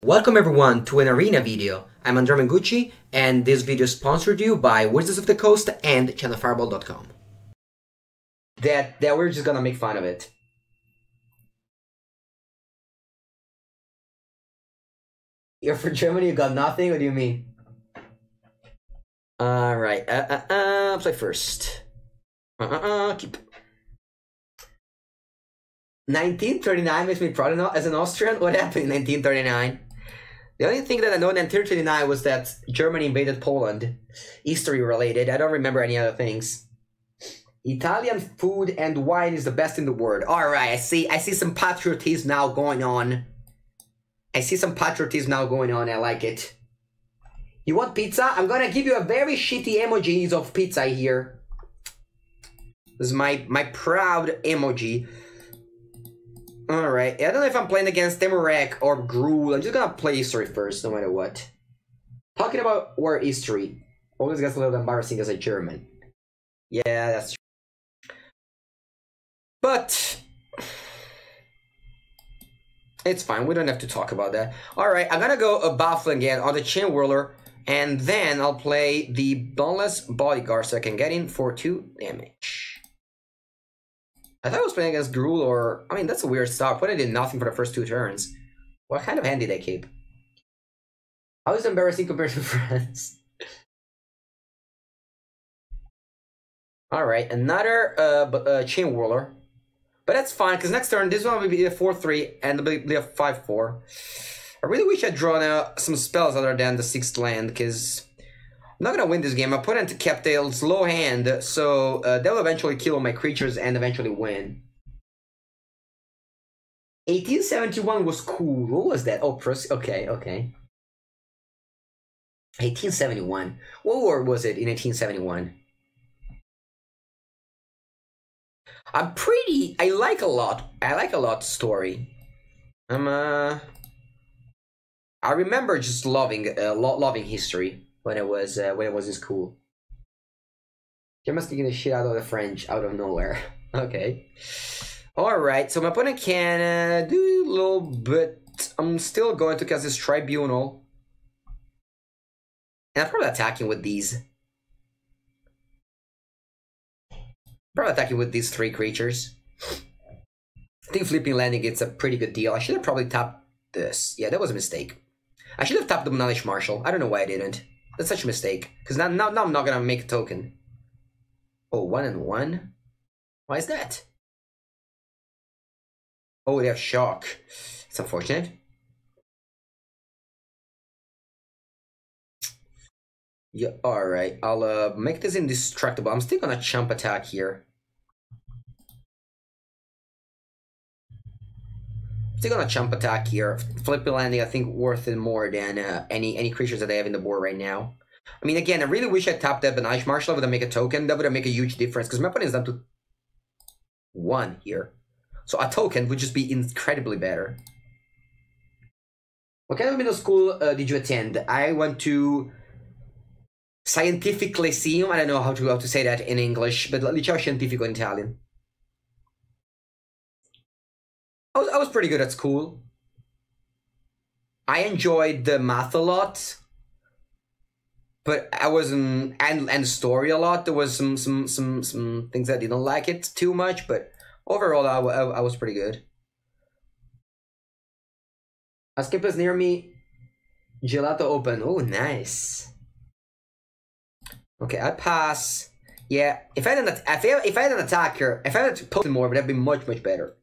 Welcome everyone to an arena video. I'm Andrea Mengucci, and this video is sponsored you by Wizards of the Coast and channelfireball.com. That we're just gonna make fun of it. You're for Germany, you got nothing? What do you mean? Alright, play first. Keep. 1939 makes me proud as an Austrian? What happened in 1939? The only thing that I know in 1939 was that Germany invaded Poland. History related. I don't remember any other things. Italian food and wine is the best in the world. Alright, I see some patriotism now going on. I like it. You want pizza? I'm gonna give you a very shitty emojis of pizza here. This is my proud emoji. Alright, I don't know if I'm playing against Temurek or Gruul. I'm just gonna play history first, no matter what. Talking about war history. Always gets a little embarrassing as a German. Yeah, that's true. But it's fine, we don't have to talk about that. Alright, I'm gonna go a Baffling again on the Chain Whirler, and then I'll play the Boneless Bodyguard so I can get in for 2 damage. I thought I was playing against Gruul or... I mean, that's a weird start. But I did nothing for the first 2 turns. What kind of hand did I keep? How is it embarrassing compared to friends? Alright, another Chain Whirler. But that's fine, because next turn, this one will be a 4-3 and it'll be a 5-4. I really wish I'd drawn some spells other than the 6th land, because... I'm not gonna win this game. My opponent kept a slow hand, so they'll eventually kill my creatures and eventually win. 1871 was cool. What was that? Oh, okay. 1871. What war was it in 1871? I like a lot story. I remember just loving history. When it was in school. German's kicking the shit out of the French out of nowhere. Okay. Alright, so my opponent can do a little bit. I'm still going to cast this Tribunal. And I'm probably attacking with these. Probably attacking with these 3 creatures. I think flipping landing it's a pretty good deal. I should have probably tapped this. Yeah, that was a mistake. I should have tapped the Manalish Marshal. I don't know why I didn't. That's such a mistake. Because now I'm not gonna make a token. Oh, 1 and 1? Why is that? Oh, they have shock. It's unfortunate. Yeah, alright. I'll make this indestructible. I'm still gonna chump attack here. Flipping landing, I think, worth it more than any creatures that I have in the board right now. I mean, again, I really wish I tapped that Banach Marshal would make a token. That would make a huge difference, because my opponent is down to 1 here. So a token would just be incredibly better. What kind of middle school did you attend? I went to Scientific Lyceum. I don't know how to say that in English, but Liceo Scientifico in Italian. I was pretty good at school. I enjoyed the math a lot, but I wasn't and story a lot. There was some things I didn't like it too much, but overall I was pretty good. A skip is near me. Gelato open. Oh, nice. Okay, I pass. Yeah, if I had an attacker, if I had posted more, it would have been much better.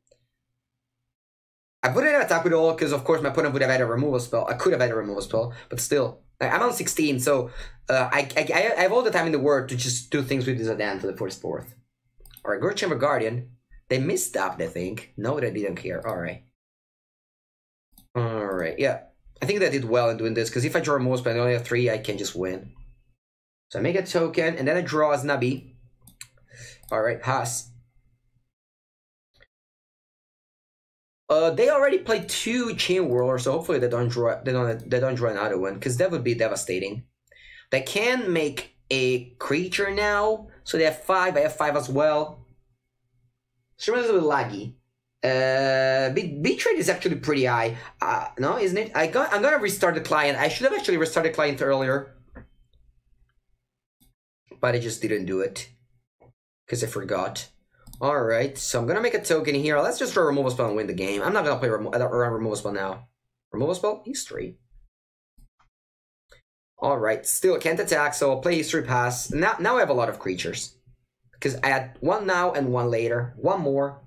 I wouldn't have attack with all, because of course my opponent would have had a removal spell. I could have had a removal spell, but still. I'm on 16, so I have all the time in the world to just do things with this Adan for the first 4th. Alright, Gorge Chamber Guardian. They misstepped, I think. No, they didn't care. Alright. Alright, yeah. I think they did well in doing this, because if I draw a removal spell and I only have 3, I can just win. So I make a token, and then I draw as Nabi. Alright, pass. They already played 2 Chain Whirlers, so hopefully they don't draw another one, because that would be devastating. They can make a creature now, so they have 5. I have 5 as well. Stream is a little laggy. B trade is actually pretty high. No, isn't it? I'm gonna restart the client. I should have actually restarted the client earlier, but I just didn't do it because I forgot. All right, so I'm gonna make a token here. Let's just throw a removal spell and win the game. I'm not gonna play removal spell now. Removal spell history. All right, still can't attack, so I'll play history pass. Now I have a lot of creatures because I had one now and one later. One more.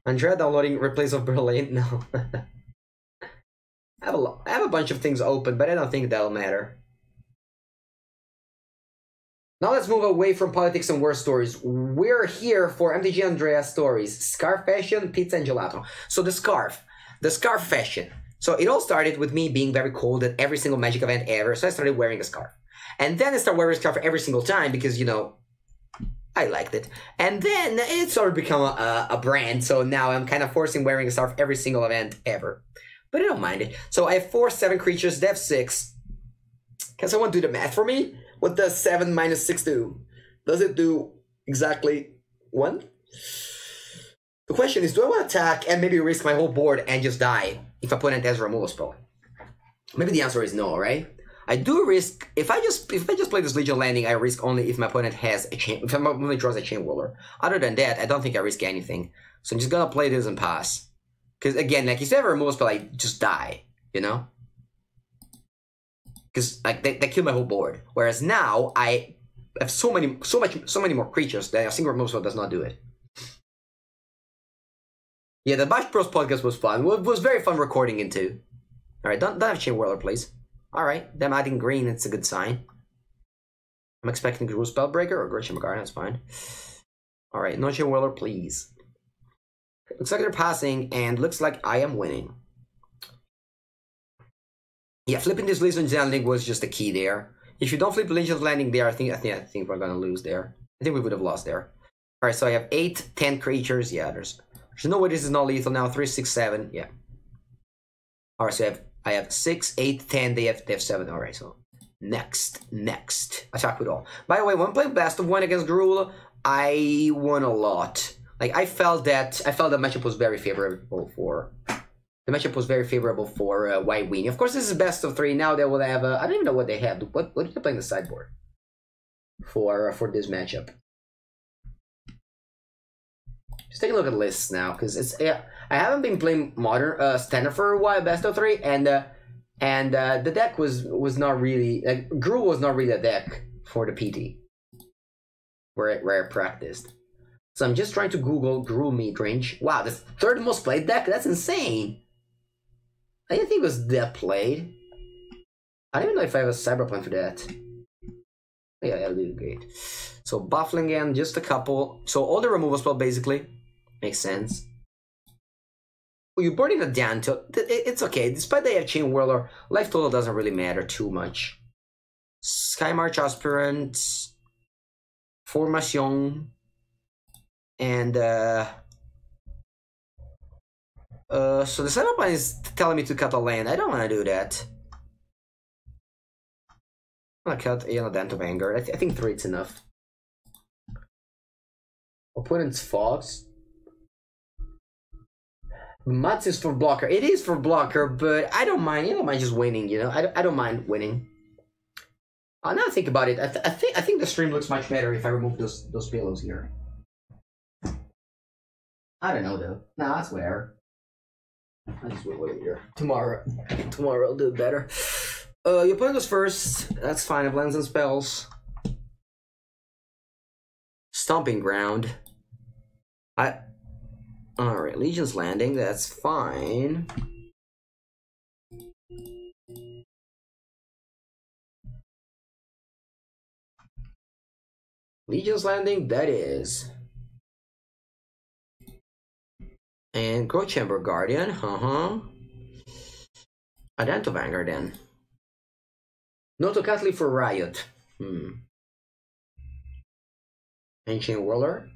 Andrea downloading Replays of Berlin? No. I have a bunch of things open, but I don't think that'll matter. Now let's move away from politics and war stories. We're here for MTG Andrea stories. Scarf fashion, pizza and gelato. So the scarf fashion. So it all started with me being very cold at every single Magic event ever, so I started wearing a scarf. And then I started wearing a scarf every single time because, you know, I liked it. And then it sort of become a brand, so now I'm kind of forcing wearing a scarf every single event ever. But I don't mind it. So I have 4/7 creatures, they have 6. Can someone do the math for me? What does 7 minus 6 do? Does it do exactly 1? The question is, do I want to attack and maybe risk my whole board and just die if opponent has a removal spell? Maybe the answer is no, right? I do risk, if I just play this Legion Landing, I risk only if my opponent has a chain, if my opponent draws a Chain Whirler. Other than that, I don't think I risk anything. So I'm just gonna play this and pass. Because again, like, if they have a removal spell, I just die, you know? Because like they kill my whole board. Whereas now I have so many more creatures that a single removal spell does not do it. Yeah, the Bash Bros podcast was fun. It was very fun recording it too. Alright, don't have Chain Whirler, please. Alright, them adding green, it's a good sign. I'm expecting Guru Spellbreaker or Great Chamber Garden, that's fine. Alright, no Chain Whirler, please. Looks like they're passing, and looks like I am winning. Yeah, flipping this Legion's Landing was just the key there. If you don't flip Legion's Landing there, I think we're gonna lose there. I think we would have lost there. Alright, so I have 8, 10 creatures. Yeah, there's no way this is not lethal now. 3, 6, 7. Yeah. Alright, so I have 6, 8, 10. They have 7. Alright, so next. Attack with all. By the way, when playing Best of 1 against Gruul, I won a lot. Like, I felt that matchup was very favorable for White Weenie. Of course, this is best of 3. Now they will have I don't even know what they have. What did they play in the sideboard for this matchup? Just take a look at lists now, because I haven't been playing Modern Standard for a while, best of 3, and the deck was not really, like, Gruul was not really a deck for the PT where I practiced. So I'm just trying to Google Gruul midrange. Wow, the 3rd most played deck? That's insane. I didn't think it was that played. I don't even know if I have a Cyberplan for that. Yeah, that'll be great. So Buffling again, just a couple. So all the removal spell basically. Makes sense. Well, you're boarding a Danto. It's okay. Despite they have Chain Whirler, life total doesn't really matter too much. Sky March Aspirant, Formation, and so the setup line is telling me to cut a land. I don't want to do that. I'm gonna cut Danto Vanguard. I think 3 is enough. Opponent's Fox. Mats is for blocker. It is for blocker, but I don't mind. I don't mind just winning. You know, I don't mind winning. Now I think about it. I think the stream looks much better if I remove those pillows here. I don't know though. Nah, that's whatever. I just wait here. Tomorrow I'll do it better. Your opponent goes first. That's fine. I have lands and spells. Stomping Ground. Alright, Legion's Landing, that's fine. Legion's Landing, that is. And Great Chamber Guardian, Adanto Vanguard then. No Tocatli for Riot. Ancient Whirler.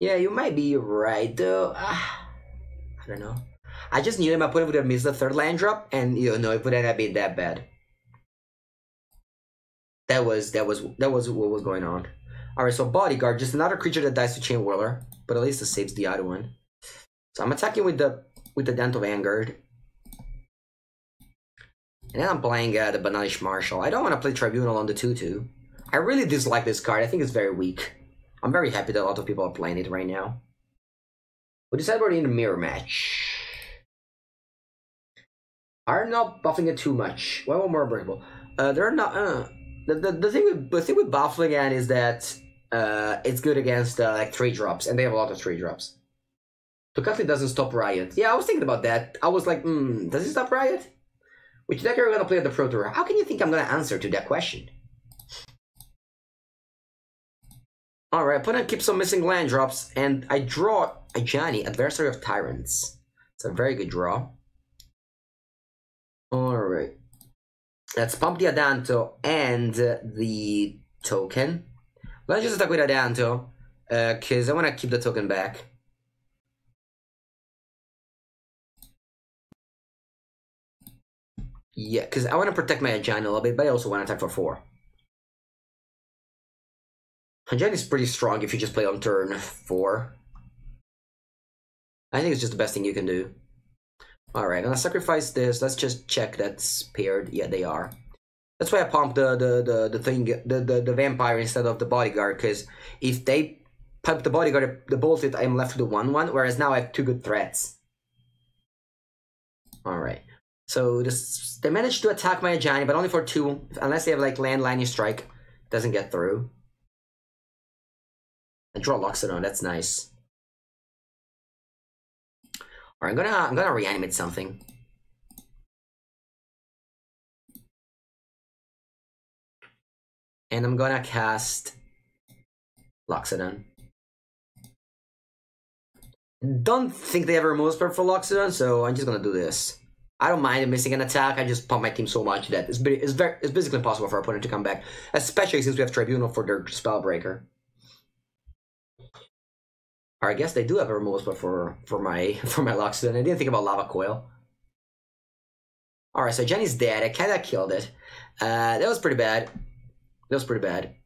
Yeah, you might be right though. I don't know. I just knew my opponent would have missed the 3rd land drop, and you know it wouldn't have been that bad. That was what was going on. Alright, so Bodyguard, just another creature that dies to Chain Whirler, but at least it saves the other one. So I'm attacking with the Dent of Vanguard. And then I'm playing the Banalish Marshal. I don't want to play Tribunal on the 2-2. I really dislike this card. I think it's very weak. I'm very happy that a lot of people are playing it right now. We decided we're in the mirror match. I'm not buffing it too much. Why more breakable? They're not. The thing with buffing again is that it's good against like 3-drops, and they have a lot of 3-drops. Tocatli doesn't stop Riot. Yeah, I was thinking about that. I was like, does it stop Riot? Which deck are you gonna play at the Pro Tour? How can you think I'm gonna answer to that question? Alright, opponent keeps some missing land drops, and I draw a Johnny, Adversary of Tyrants. It's a very good draw. Alright. Let's pump the Adanto and the token. Let's just attack with Adanto, because I want to keep the token back. Yeah, because I want to protect my Ajani a little bit, but I also want to attack for 4. Ajani is pretty strong if you just play on turn 4. I think it's just the best thing you can do. Alright, I'm gonna sacrifice this. Let's just check that's paired. Yeah, they are. That's why I pumped the vampire instead of the bodyguard, because if they pump the bodyguard, the bolted, I'm left with the 1/1, whereas now I have 2 good threats. Alright. So they managed to attack my Ajani, but only for 2, unless they have like land lightning strike. Doesn't get through. I draw Loxodon, that's nice. Alright, I'm gonna reanimate something. And I'm gonna cast Loxodon. Don't think they have a removal spell for Loxodon, so I'm just gonna do this. I don't mind missing an attack. I just pump my team so much that it's basically impossible for our opponent to come back, especially since we have Tribunal for their Spellbreaker. Or I guess they do have a removal spell for my Loxodon. I didn't think about Lava Coil. Alright, so Jenny's dead. I kinda killed it. That was pretty bad. That was pretty bad.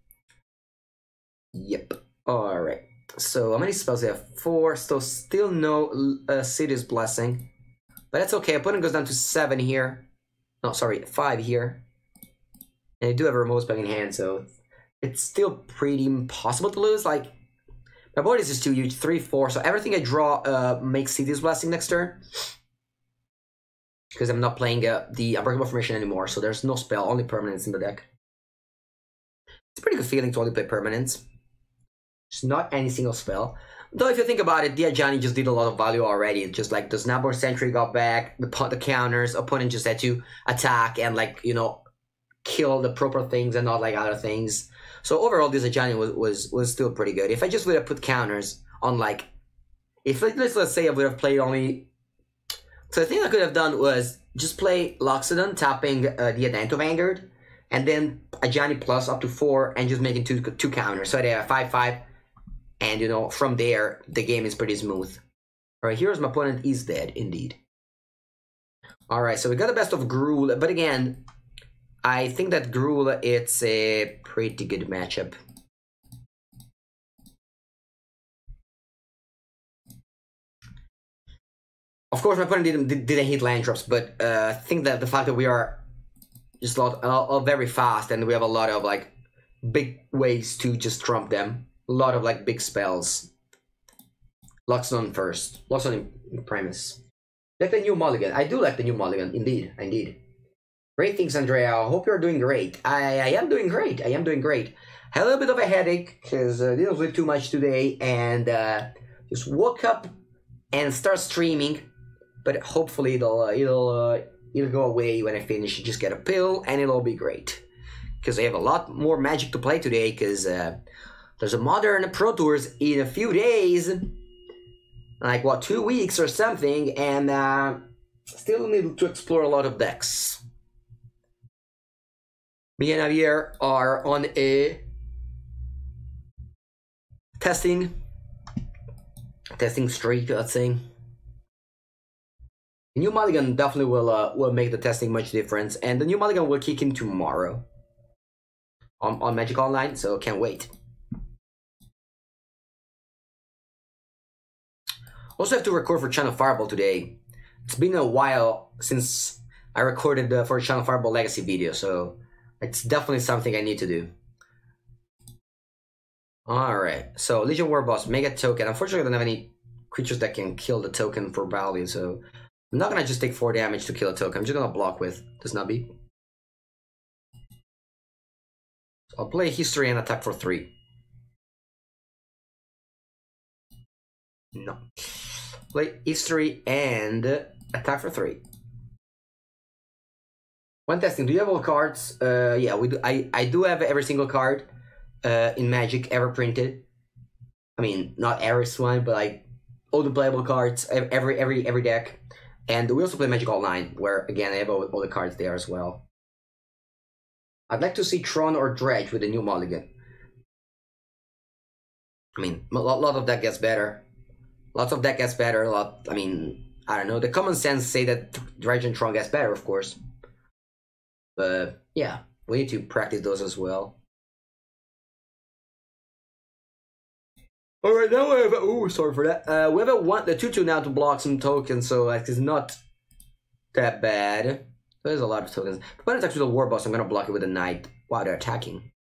Yep. Alright. So how many spells do we have? 4. So still no City's Blessing. But that's okay. Opponent goes down to 7 here. No, sorry, 5 here. And they do have a removal spell in hand, so it's still pretty impossible to lose. Like, my board is just too huge. 3, 4. So everything I draw makes City's Blessing next turn. Because I'm not playing the Unbreakable Formation anymore, so there's no spell, only permanents in the deck. It's a pretty good feeling to only play permanents. It's not any single spell. Though if you think about it, the Ajani just did a lot of value already. It's just like the Snapboard Sentry got back, the counters, opponent just had to attack and like, you know, kill the proper things and not like other things. So overall, this Ajani was still pretty good. If I just would have put counters on like, if let's say I would have played only. So the thing I could have done was just play Loxodon, tapping the Adanto Vanguard, and then Ajani plus up to 4, and just making two counters. So they have 5/5, and you know from there the game is pretty smooth. All right, here's my opponent is dead indeed. All right, so we got the best of Gruul, but again, I think that Gruul it's a pretty good matchup. Of course, my opponent didn't hit land drops, but I think that the fact that we are just very fast and we have a lot of like big ways to just trump them, a lot of like big spells. Loxodon first, Loxodon in Primus. Like the new Mulligan. I do like the new Mulligan, indeed. Great things, Andrea. I hope you're doing great. I am doing great. I am doing great. I had a little bit of a headache because I didn't sleep too much today, and just woke up and start streaming. But hopefully it'll go away when I finish. Just get a pill and it'll be great. Because I have a lot more Magic to play today. Because there's a Modern Pro Tours in a few days, like what 2 weeks or something, and still need to explore a lot of decks. Me and Javier are on a testing streak, let's say. The new Mulligan definitely will make the testing much difference, and the new Mulligan will kick in tomorrow on Magic Online, so can't wait. Also have to record for Channel Fireball today. It's been a while since I recorded for Channel Fireball Legacy video, so it's definitely something I need to do. Alright, so Legion War Boss, Mega Token. Unfortunately, I don't have any creatures that can kill the token for value, so I'm not gonna just take 4 damage to kill a token. I'm just gonna block with the Snubby. So I'll play History and attack for 3. No. Play History and attack for 3. One testing, do you have all cards? Yeah, we do. I do have every single card in Magic ever printed. I mean, not every one, but like all the playable cards, every deck. And we also play Magic Online, where again I have all the cards there as well. I'd like to see Tron or Dredge with a new mulligan. I mean, a lot of that gets better. Lots of that gets better. I mean, I don't know. The common sense say that Dredge and Tron gets better, of course. But yeah, we need to practice those as well. All right, now we have. Oh, sorry for that. We have the 2/2 now to block some tokens, so it's not that bad. There's a lot of tokens. But when it's actually the War Boss, I'm gonna block it with a Knight while they're attacking.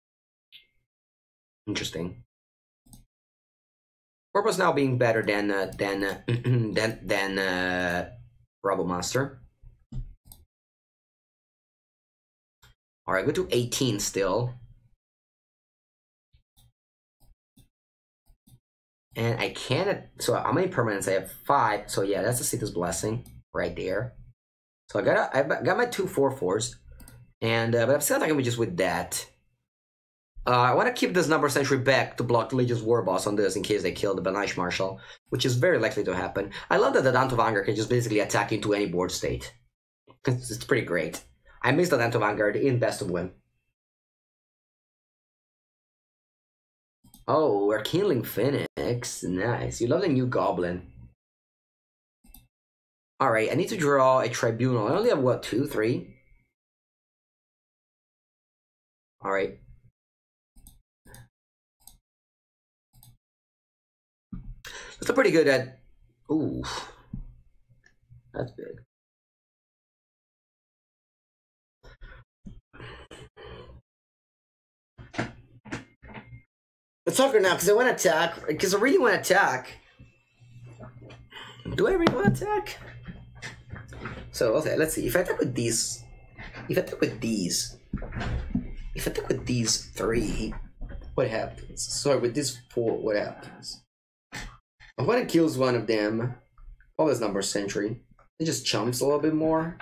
Interesting. War Boss now being better than Rubble Monster. All right, go to 18 still. And I can't, so how many permanents? I have 5. So yeah, that's a Sita's Blessing right there. So I got my 2 4/4s. And, but I'm still attacking me just with that. I want to keep this Number Sentry back to block Legion's War Boss on this in case they kill the Banish Marshal, which is very likely to happen. I love that the Dant of Anger can just basically attack into any board state. It's pretty great. I missed the Dant of Vanguard in Best of Win. Oh, we're killing Phoenix. Nice. You love the new Goblin. Alright, I need to draw a Tribunal. I only have, what, 2, 3? Alright. That's a pretty good at... Ooh. That's big. Let's talk now, because I want to attack. Because I really want to attack. Do I really want to attack? So, okay, let's see. If I attack with these... If I attack with these... If I attack with these 3... What happens? Sorry, with these 4, what happens? If one kills one of them... All this Number Sentry. It just chumps a little bit more.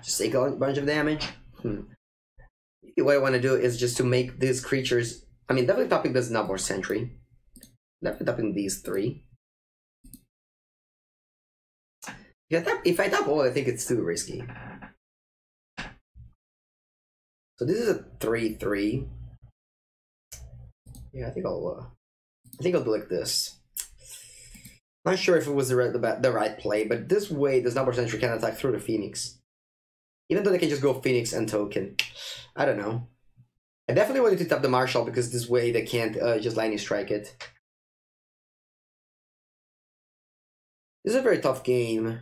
Just take a bunch of damage. What I want to do is just to make these creatures... I mean, definitely topping this Number Sentry. Definitely topping these 3. If I tap all, I think it's too risky. So this is a 3/3. Yeah, I think I'll do like this. Not sure if it was the right play, but this way, this Number Sentry can attack through the Phoenix. Even though they can just go Phoenix and token. I don't know. I definitely wanted to tap the Marshal because this way they can't just lightning strike it. This is a very tough game.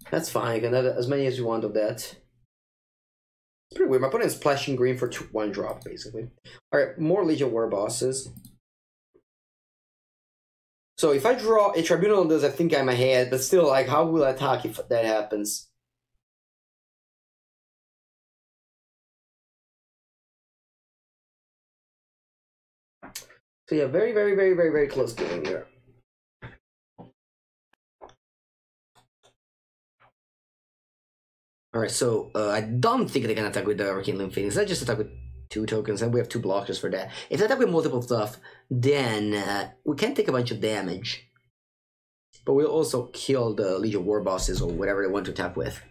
That's fine, you can have as many as you want of that. It's pretty weird. My opponent is splashing green for 1 drop, basically. Alright, more Legion War Bosses. So if I draw a Tribunal on this, I think I'm ahead, but still, like, how will I attack if that happens? So yeah, very close game here. Alright, so I don't think they can attack with the Rekindling Phoenix. Let's just attack with 2 tokens, and we have 2 blockers for that. If they attack with multiple stuff, then we can take a bunch of damage. But we'll also kill the Legion War Bosses or whatever they want to attack with.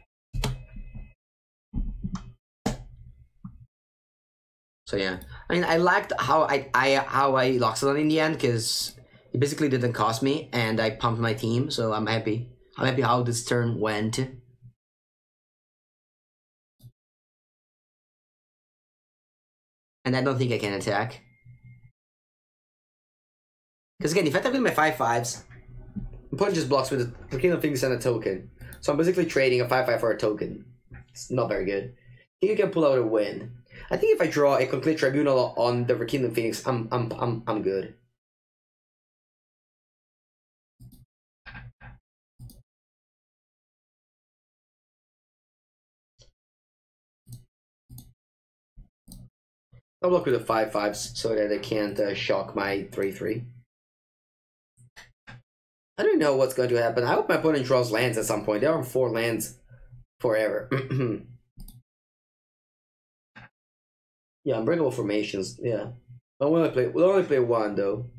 So yeah, I mean, I liked how I locked it on in the end because it basically didn't cost me, and I pumped my team, so I'm happy. I'm happy how this turn went. And I don't think I can attack. Because again, if I attack with my 5/5s, Opponent just blocks with a Volcano Phoenix and a token. So I'm basically trading a 5/5 for a token. It's not very good. I think you can pull out a win. I think if I draw a Conclave Tribunal on the Rekindling Phoenix, I'm good. I'll block with the 5/5s so that they can't shock my 3/3. I don't know what's going to happen. I hope my opponent draws lands at some point. There are 4 lands forever. Yeah, unbreakable formations. Yeah, we'll only play 1 though.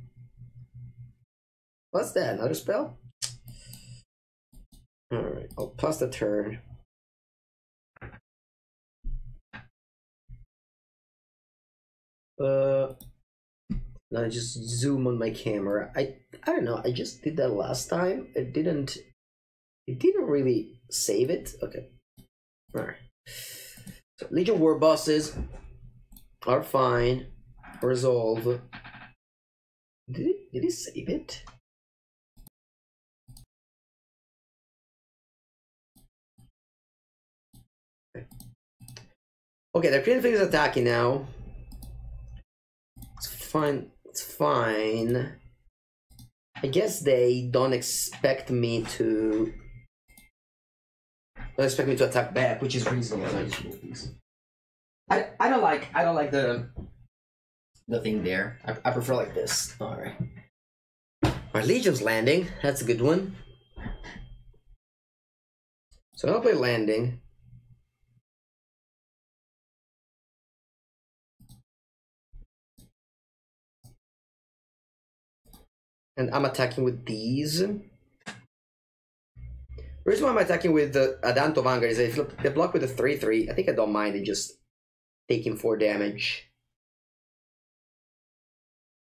What's that? Another spell? All right. I'll pass the turn. Now I just zoom on my camera. I don't know. I just did that last time. It didn't really save it. Okay. All right. So Legion War bosses are fine. Resolve. Did he save it? Okay, the Creative Thing is attacking now. It's fine. It's fine. I guess they don't expect me to. Don't expect me to attack back, which is reasonable. I don't like the thing there. I prefer like this. All right. Our Legion's landing. That's a good one. So I'll play landing. And I'm attacking with these. The reason why I'm attacking with the Adanto Vanguard is if they block with a 3/3, I think I don't mind it just taking 4 damage.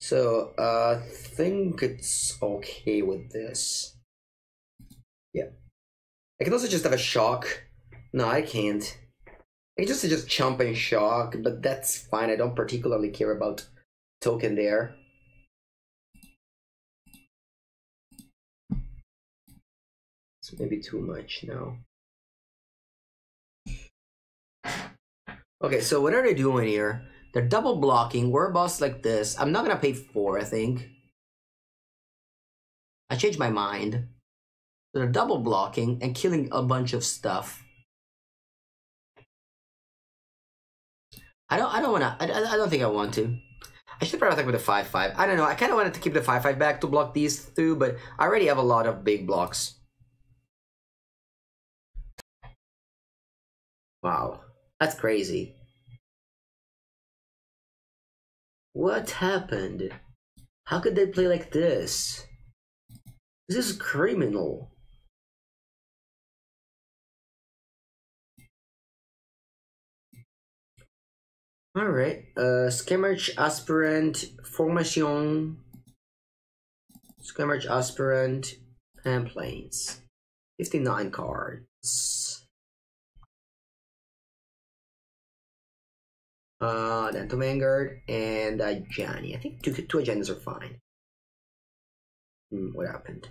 So I think it's okay with this. Yeah. I can also just have a shock. No, I can't. I can just jump and shock, but that's fine. I don't particularly care about token there. Maybe too much now. Okay, so what are they doing here? They're double blocking. We're a boss like this. I'm not gonna pay 4, I think. I changed my mind. They're double blocking and killing a bunch of stuff. I don't think I want to. I should probably attack with a 5/5. I don't know. I kind of wanted to keep the 5/5 back to block these 2, but I already have a lot of big blocks. Wow, that's crazy. What happened? How could they play like this? This is criminal. Alright, Scamarch Aspirant, Formation, Scamarch Aspirant, and Planes. 59 cards. Then to Vanguard and Johnny. I think two agendas are fine. What happened?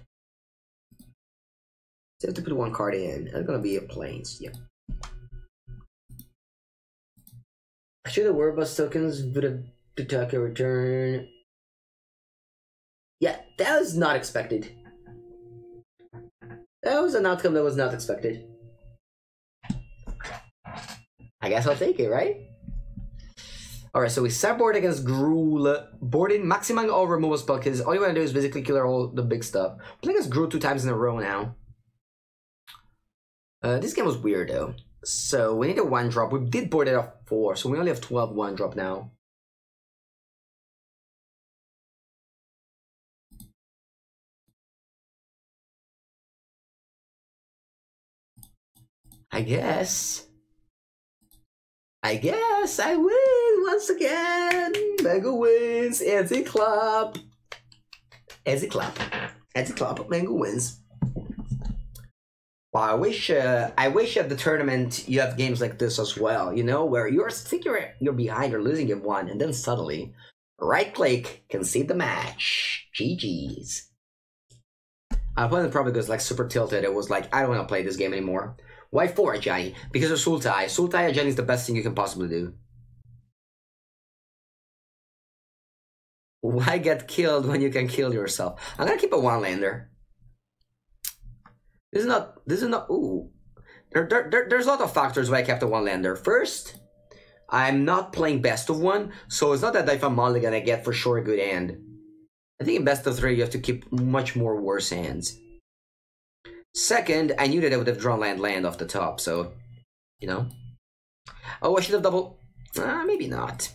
So I have to put 1 card in. It's gonna be a Planes. Yep. Actually, the Warbus tokens would have attack a return. Yeah, that was not expected. That was an outcome that was not expected. I guess I'll take it, right? Alright, so we sideboard against Gruul. Boarding, maximizing all removal spell kills. All you want to do is basically kill all the big stuff. Playing against Gruul 2 times in a row now. This game was weird though. So we need a 1-drop. We did board it off 4, so we only have 12 1-drop now. I guess I win once again. Mango wins. Anti clap. Mango wins. Wow, I wish at the tournament you have games like this as well. You know, where you're behind or losing at 1, and then suddenly, right click, concede the match. GG's. Our opponent probably goes like super tilted. It was like, I don't want to play this game anymore. Why 4 Ajani? Because of Sultai. Sultai Ajani is the best thing you can possibly do. Why get killed when you can kill yourself? I'm gonna keep a 1-lander. This is not, ooh. There's a lot of factors why I kept a 1-lander. First, I'm not playing best of 1, so it's not that if I'm mulligan I get for sure a good hand. I think in best of 3 you have to keep much more worse hands. Second, I knew that I would have drawn land off the top, so, you know. Oh, I should have double, maybe not.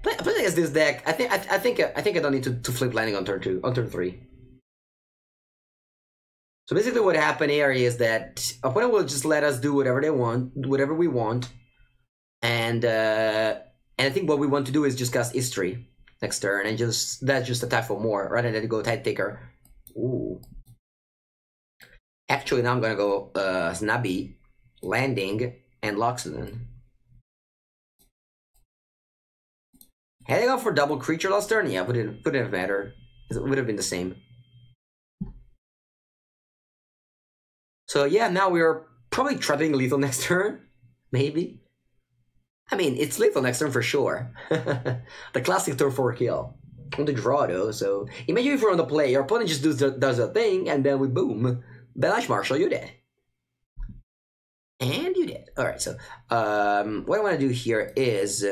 Playing against this deck, I think I don't need to flip landing on turn 2, on turn 3. So basically what happened here is that opponent will just let us do whatever they want, whatever we want. And I think what we want to do is just cast History next turn and just attack for more rather than go Tide Taker. Ooh. Actually now I'm gonna go Snubby, Landing, and Loxodon. Had I gone for double creature last turn? Yeah, wouldn't have mattered. It would have been the same. So yeah, now we are probably trapping lethal next turn. Maybe. I mean, it's lethal next turn for sure. The classic turn 4 kill. On the draw though, so imagine if we're on the play, your opponent just does a thing, and then we boom. Banish Marshal, you're dead. And you did. Alright, so what I want to do here is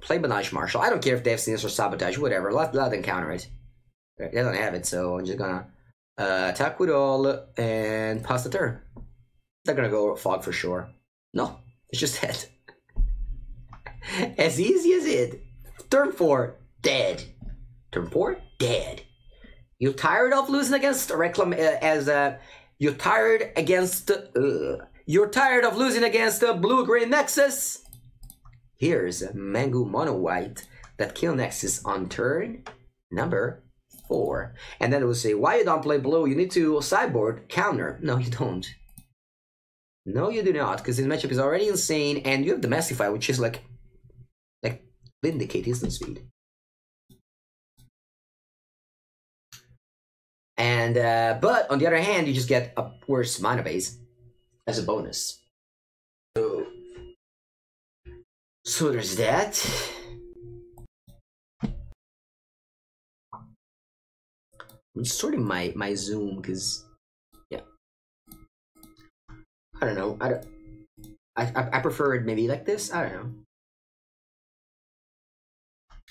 play Banish Marshal. I don't care if they have Sinister Sabotage, whatever. Let them counter it. They don't have it, so I'm just gonna attack with all and pass the turn. They're gonna go Fog for sure. No, it's just dead. As easy as it. Turn 4, dead. Turn 4, dead. You tired of losing against you're tired of losing against the blue-green Nexus? Here's a Mango Mono White that kill Nexus on turn number 4. And then it will say, why you don't play blue? You need to sideboard counter. No, you don't. No, you do not, because this matchup is already insane, and you have the Massify, which is like Vindicate instant speed. And but on the other hand, you just get a worse mana base as a bonus. So there's that. I'm sorting my zoom because yeah, I don't know. I prefer it maybe like this. I don't know.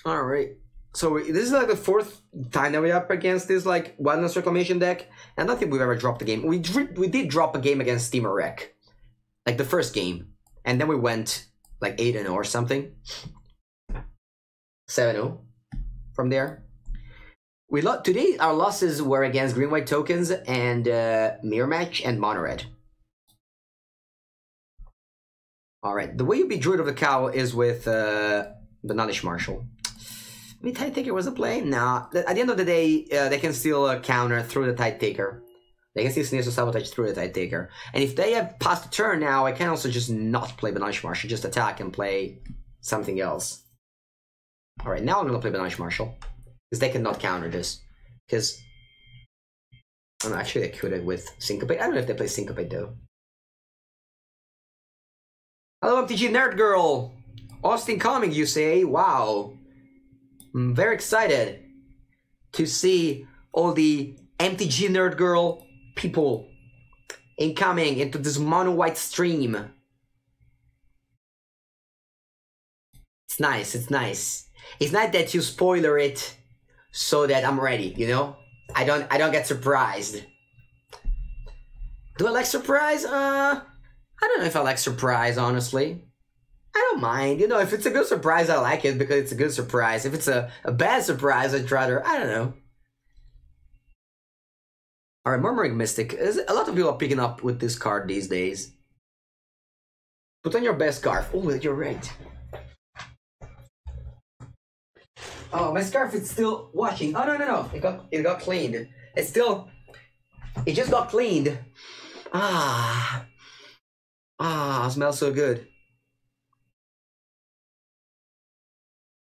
All right. So this is like the 4th time that we're up against this like Wilderness Reclamation deck. And I don't think we've ever dropped a game. We did drop a game against Steamer Wreck, like the first game, and then we went like 8-0 or something, 7-0 from there. Today our losses were against Green White Tokens and Mirror Match and Mono Red. All right, the way you beat Druid of the Cowl is with Banish Marshal. I mean, Tide Taker was a play? Nah. At the end of the day, they can still counter through the Tide Taker. They can still Sinister Sabotage through the Tide Taker. And if they have passed the turn now, I can also just not play Banish Marshal, just attack and play something else. Alright, now I'm gonna play Banish Marshal. Because they cannot counter this. Because... oh, no, actually, they could have with Syncopate. I don't know if they play Syncopate, though. Hello, MTG Nerd Girl! Austin coming, you say? Wow. I'm very excited to see all the MTG Nerd Girl people incoming into this mono white stream. It's nice, it's nice. It's not that you spoiler it so that I'm ready, you know? I don't get surprised. Do I like surprise? I don't know if I like surprise, honestly. I don't mind, you know, if it's a good surprise, I like it because it's a good surprise. If it's a bad surprise, I'd rather, I don't know. Alright, Murmuring Mystic. A lot of people are picking up with this card these days. Put on your best scarf. Oh, you're right. Oh, my scarf is still washing. Oh, no. It got cleaned. It just got cleaned. Smells so good.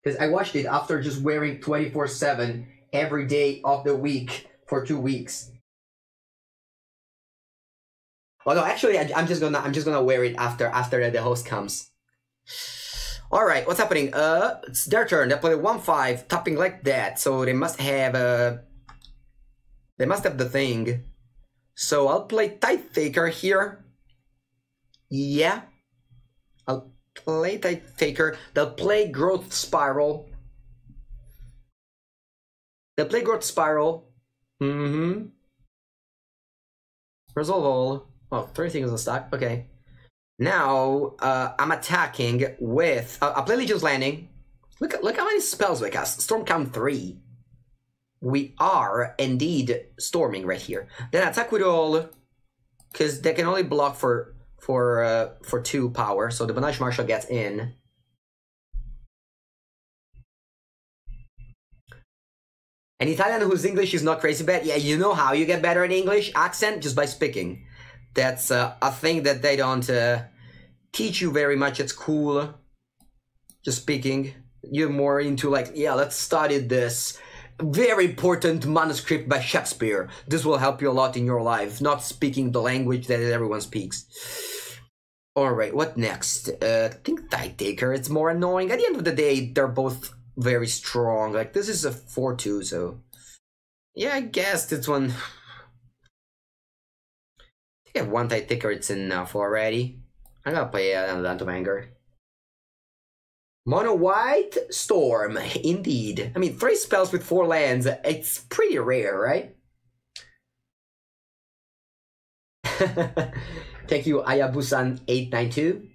Because I washed it after just wearing 24/7 every day of the week for 2 weeks. Oh no, actually, I'm just gonna wear it after the host comes. All right, what's happening? It's their turn. They play 1/5, topping like that. So they must have the thing. So I'll play Tide Faker here. Yeah, I'll play Tide Faker. They'll play Growth Spiral. They'll play Growth Spiral. Mm-hmm. Resolve all. Oh, 3 things on stock. Okay. Now, I'm attacking with... I'll play Legion's Landing. Look how many spells we cast. Storm count 3. We are indeed storming right here. Then attack with all, because they can only block for 2 power. So the Banage Marshal gets in. An Italian whose English is not crazy bad. Yeah, you know how you get better at English accent? Just by speaking. That's a thing that they don't teach you very much at school. Just speaking. You're more into like, yeah, let's study this very important manuscript by Shakespeare. This will help you a lot in your life. Not speaking the language that everyone speaks. Alright, what next? I think Tide Taker. It's more annoying. At the end of the day, they're both very strong. Like, this is a 4-2, so... Yeah, I guess this one... I think I have 1 Tide Taker, it's enough already. I'm gonna play Land of Anger. Mono White Storm, indeed. I mean, 3 spells with 4 lands, it's pretty rare, right? Thank you, Ayabusan892.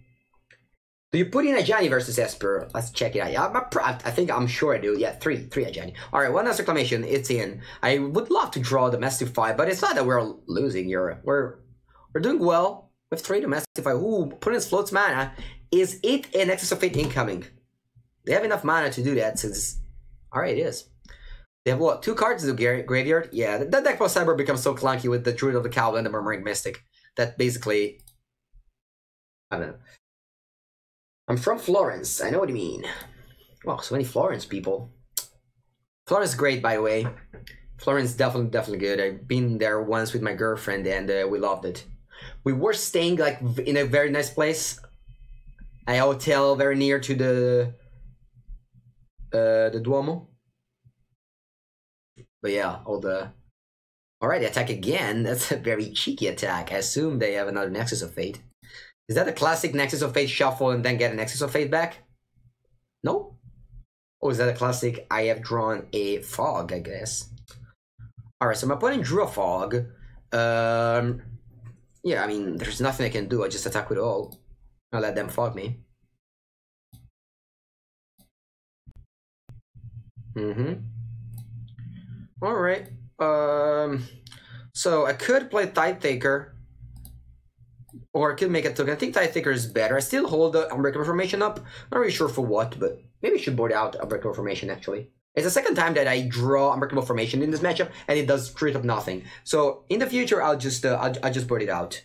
Do you put in Ajani versus Esper? Let's check it out. I'm sure I do. Yeah, 3 Ajani. Alright, 1 last reclamation. It's in. I would love to draw Domestify, but it's not that we're losing here. We're doing well with 3 Domestify. Ooh, opponent's floats mana. Is it an Nexus of Fate incoming? They have enough mana to do that since... Alright, it is. They have what? 2 cards in the graveyard? Yeah, that deck for Cyber becomes so clunky with the Druid of the Cowl and the Murmuring Mystic. That basically... I don't know. I'm from Florence. I know what you mean. Wow, so many Florence people. Florence is great, by the way. Florence definitely good. I've been there once with my girlfriend and we loved it. We were staying like in a very nice place. A hotel very near to the Duomo. But yeah, all the... Alright, they attack again. That's a very cheeky attack. I assume they have another Nexus of Fate. Is that a classic Nexus of Fate shuffle and then get a Nexus of Fate back? No? Or is that a classic I have drawn a fog, I guess? Alright, so my opponent drew a fog. Yeah, I mean, there's nothing I can do. I just attack with all. I'll let them fog me. Alright. So I could play Tide Taker. Or I could make a token. I think Tide Taker is better. I still hold the Unbreakable Formation up. Not really sure for what, but maybe I should board out Unbreakable Formation actually. It's the second time that I draw Unbreakable Formation in this matchup, and it does straight up nothing. So in the future, I'll just board it out.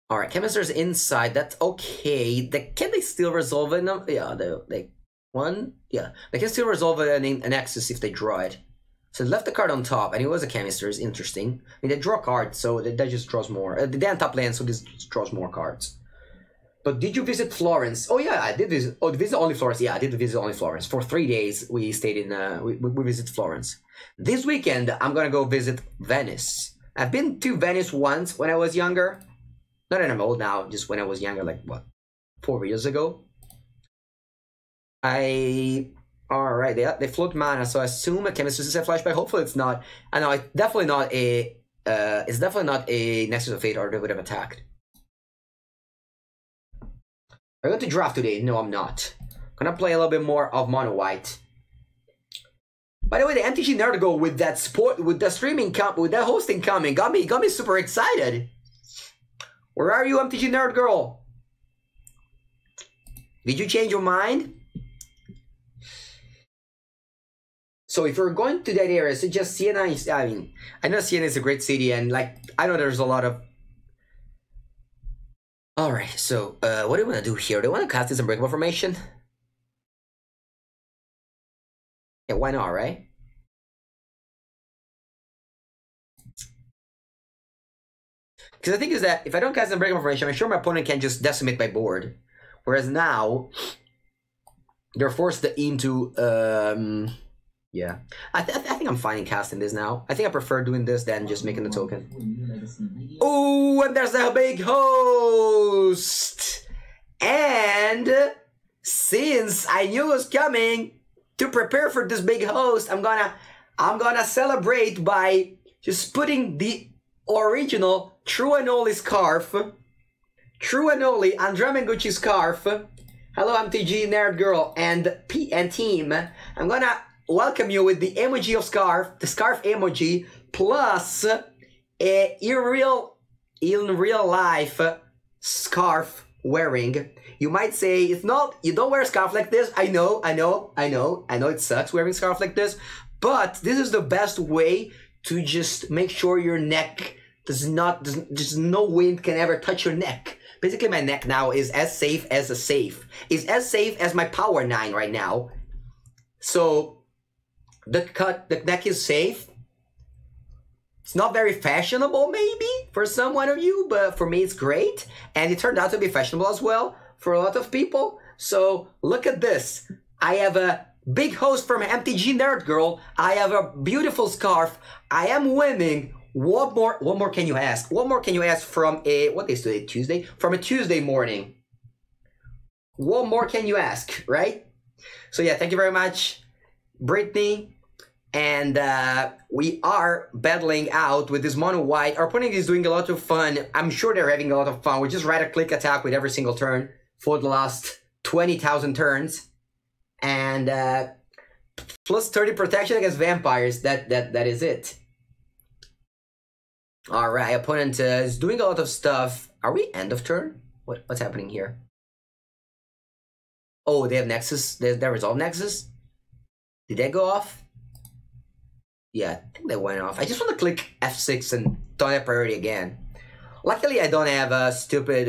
All right, Chemister's inside. That's okay. Can they still resolve it? No, yeah, they can still resolve an Nexus if they draw it. So they left the card on top, and it was a Chemister. It's interesting. I mean, they draw cards, so that just draws more. They on top land, so this just draws more cards. But did you visit Florence? Oh yeah, I did visit. Oh, visit only Florence. Yeah, I did visit only Florence. For 3 days, we stayed in. We visited Florence. This weekend, I'm gonna go visit Venice. I've been to Venice once when I was younger. Not that I'm old now, just when I was younger, like what, 4 years ago. Alright, they float mana, so I assume a Chemist is a flashback. Hopefully it's not. I know it's definitely not a Nexus of Fate, or they would have attacked. I'm going to draft today. No, I'm not. I'm gonna play a little bit more of Mono White. By the way, the MTG Nerd Go with that with that hosting coming got me super excited. Where are you, MTG Nerd Girl? Did you change your mind? So if you're going to that area, suggest Siena. I mean, I know Siena is a great city, and like I know there's a lot of. All right, so what do you want to do here? Do you want to cast this Unbreakable Formation? Yeah, why not, right? Because the thing is that if I don't cast Unbreakable Formation, I'm sure my opponent can just decimate my board. Whereas now, they're forced into, yeah. I think I'm fine in casting this now. I think I prefer doing this than just making the token. Oh, and there's a big host! And since I knew it was coming, to prepare for this big host, I'm gonna celebrate by just putting the original True and Only scarf. True and Only Andrea Mengucci scarf. Hello, MTG Nerd Girl and team. I'm gonna welcome you with the emoji of scarf, the scarf emoji, plus a in real life scarf wearing. You might say it's not, you don't wear a scarf like this. I know it sucks wearing a scarf like this, but this is the best way to just make sure your neck just no wind can ever touch your neck. Basically, my neck now is as safe as a safe. Is as safe as my Power 9 right now. So the neck is safe. It's not very fashionable, maybe, for some one of you, but for me it's great. And it turned out to be fashionable as well for a lot of people. So look at this. I have a big host from MTG Nerd Girl. I have a beautiful scarf. I am winning. What more can you ask? What more can you ask from a, what is today, Tuesday? From a Tuesday morning. What more can you ask, right? So yeah, thank you very much, Brittany. And we are battling out with this mono white. Our opponent is doing a lot of fun. I'm sure they're having a lot of fun. We just right-click attack with every single turn for the last 20,000 turns. And plus 30 protection against vampires. That is it. All right, opponent is doing a lot of stuff. Are we end of turn? What's happening here? Oh, they have Nexus. They resolve Nexus. Did they go off? Yeah, I think they went off. I just want to click F6 and don't have priority again. Luckily, I don't have a stupid.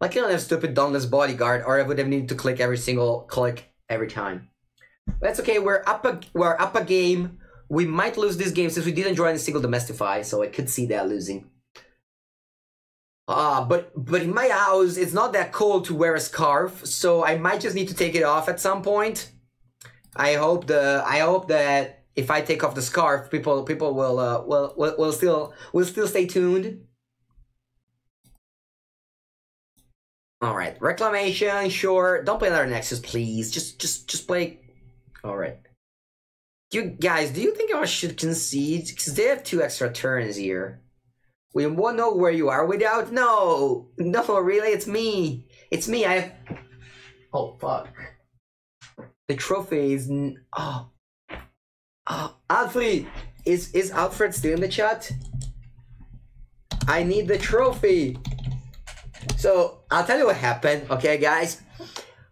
Luckily, I don't have stupid Dauntless Bodyguard, or I would have needed to click every single click every time. But that's okay. We're up a game. We might lose this game since we didn't join a single Domestify, so I could see that losing. But in my house, it's not that cold to wear a scarf, so I might just need to take it off at some point. I hope that if I take off the scarf, people will still stay tuned. All right, reclamation, sure. Don't play another Nexus, please. Just play. All right. You guys, do you think I should concede? Because they have 2 extra turns here. We won't know where you are without. No, really, it's me. It's me. I have. Oh fuck. The trophy is. Oh, Alfred, is Alfred still in the chat? I need the trophy. So I'll tell you what happened. Okay, guys.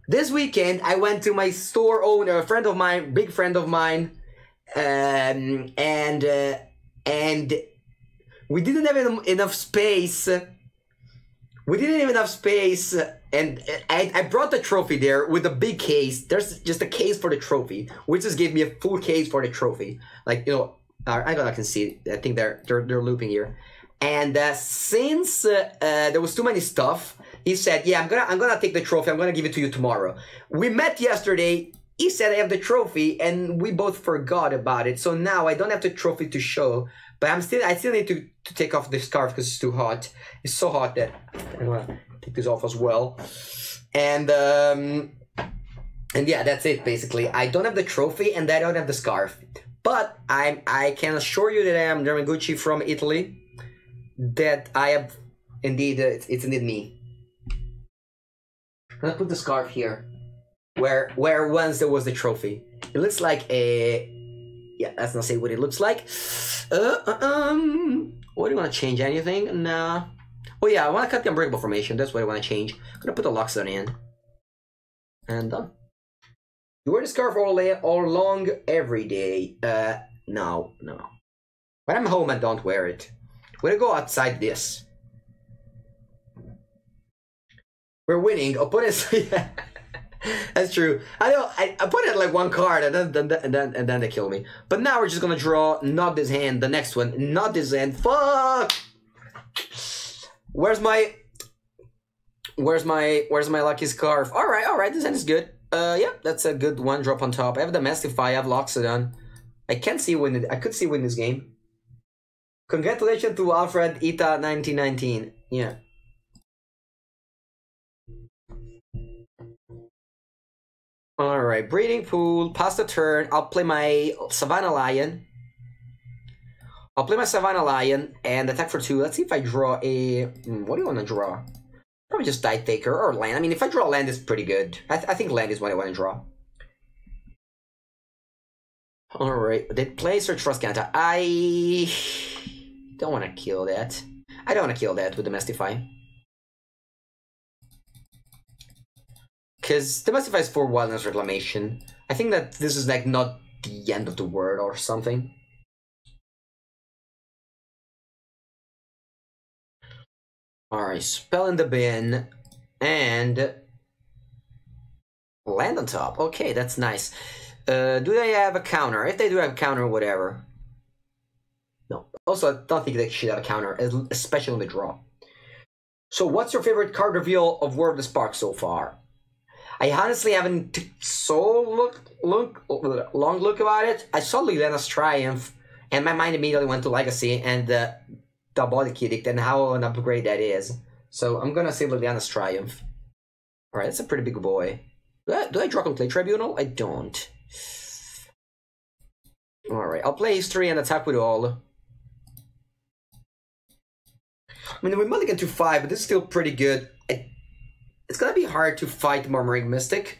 This weekend I went to my store owner, a friend of mine, big friend of mine. And we didn't have enough space. And I brought the trophy there with a big case. There's just a case for the trophy, which just gave me a full case for the trophy. Like, you know, I can see. I think they're looping here. And since there was too many stuff, he said, "Yeah, I'm gonna take the trophy. I'm gonna give it to you tomorrow." We met yesterday. He said I have the trophy, and we both forgot about it. So now I don't have the trophy to show, but I still need to take off the scarf because it's too hot. It's so hot that I'm gonna take this off as well. And yeah, that's it basically. I don't have the trophy, and I don't have the scarf, but I can assure you that I am Mengucci from Italy. That I have indeed. It's indeed me. I'm gonna put the scarf here. Where once there was the trophy. It looks like a... Yeah, let's not say what it looks like. What do you want to change? Anything? Nah. Oh yeah, I want to cut the Unbreakable Formation. That's what I want to change. I'm going to put the Loxodon in. And done. You wear the scarf all long every day. No. When I'm home, I don't wear it. We're going to go outside this. We're winning. Opponents... That's true. I know. I put it like one card, and then they kill me. But now we're just gonna draw not this hand, the next one, not this hand. Fuck. Where's my lucky scarf? Alright, this end is good. Yeah, that's a good one drop on top. I have the Mastify, I have Loxodon. I could see win this game. Congratulations to Alfred Ita 1919. Yeah. Alright, breeding pool, pass the turn. I'll play my Savannah Lion. And attack for 2. Let's see if I draw a... what do you want to draw? Probably just Die Taker or land. I mean, if I draw land, it's pretty good. I think land is what I want to draw. Alright, they play Search for Scanta. I don't want to kill that. I don't want to kill that with Domestify. Because Domestify is for Wilderness Reclamation. I think that this is like not the end of the world or something. Alright, spell in the bin, and land on top. Okay, that's nice. Do they have a counter? If they do have a counter, whatever. No. Also, I don't think they should have a counter, especially on the draw. So, what's your favorite card reveal of War of the Spark so far? I honestly haven't so long look about it. I saw Liliana's Triumph, and my mind immediately went to Legacy and the Body Edict and how an upgrade that is. So I'm gonna say Liliana's Triumph. Alright, that's a pretty big boy. Do I draw on Play Tribunal? I don't. Alright, I'll play History and attack with all. I mean, we mulligan to 5, but this is still pretty good. It's gonna be hard to fight Murmuring Mystic.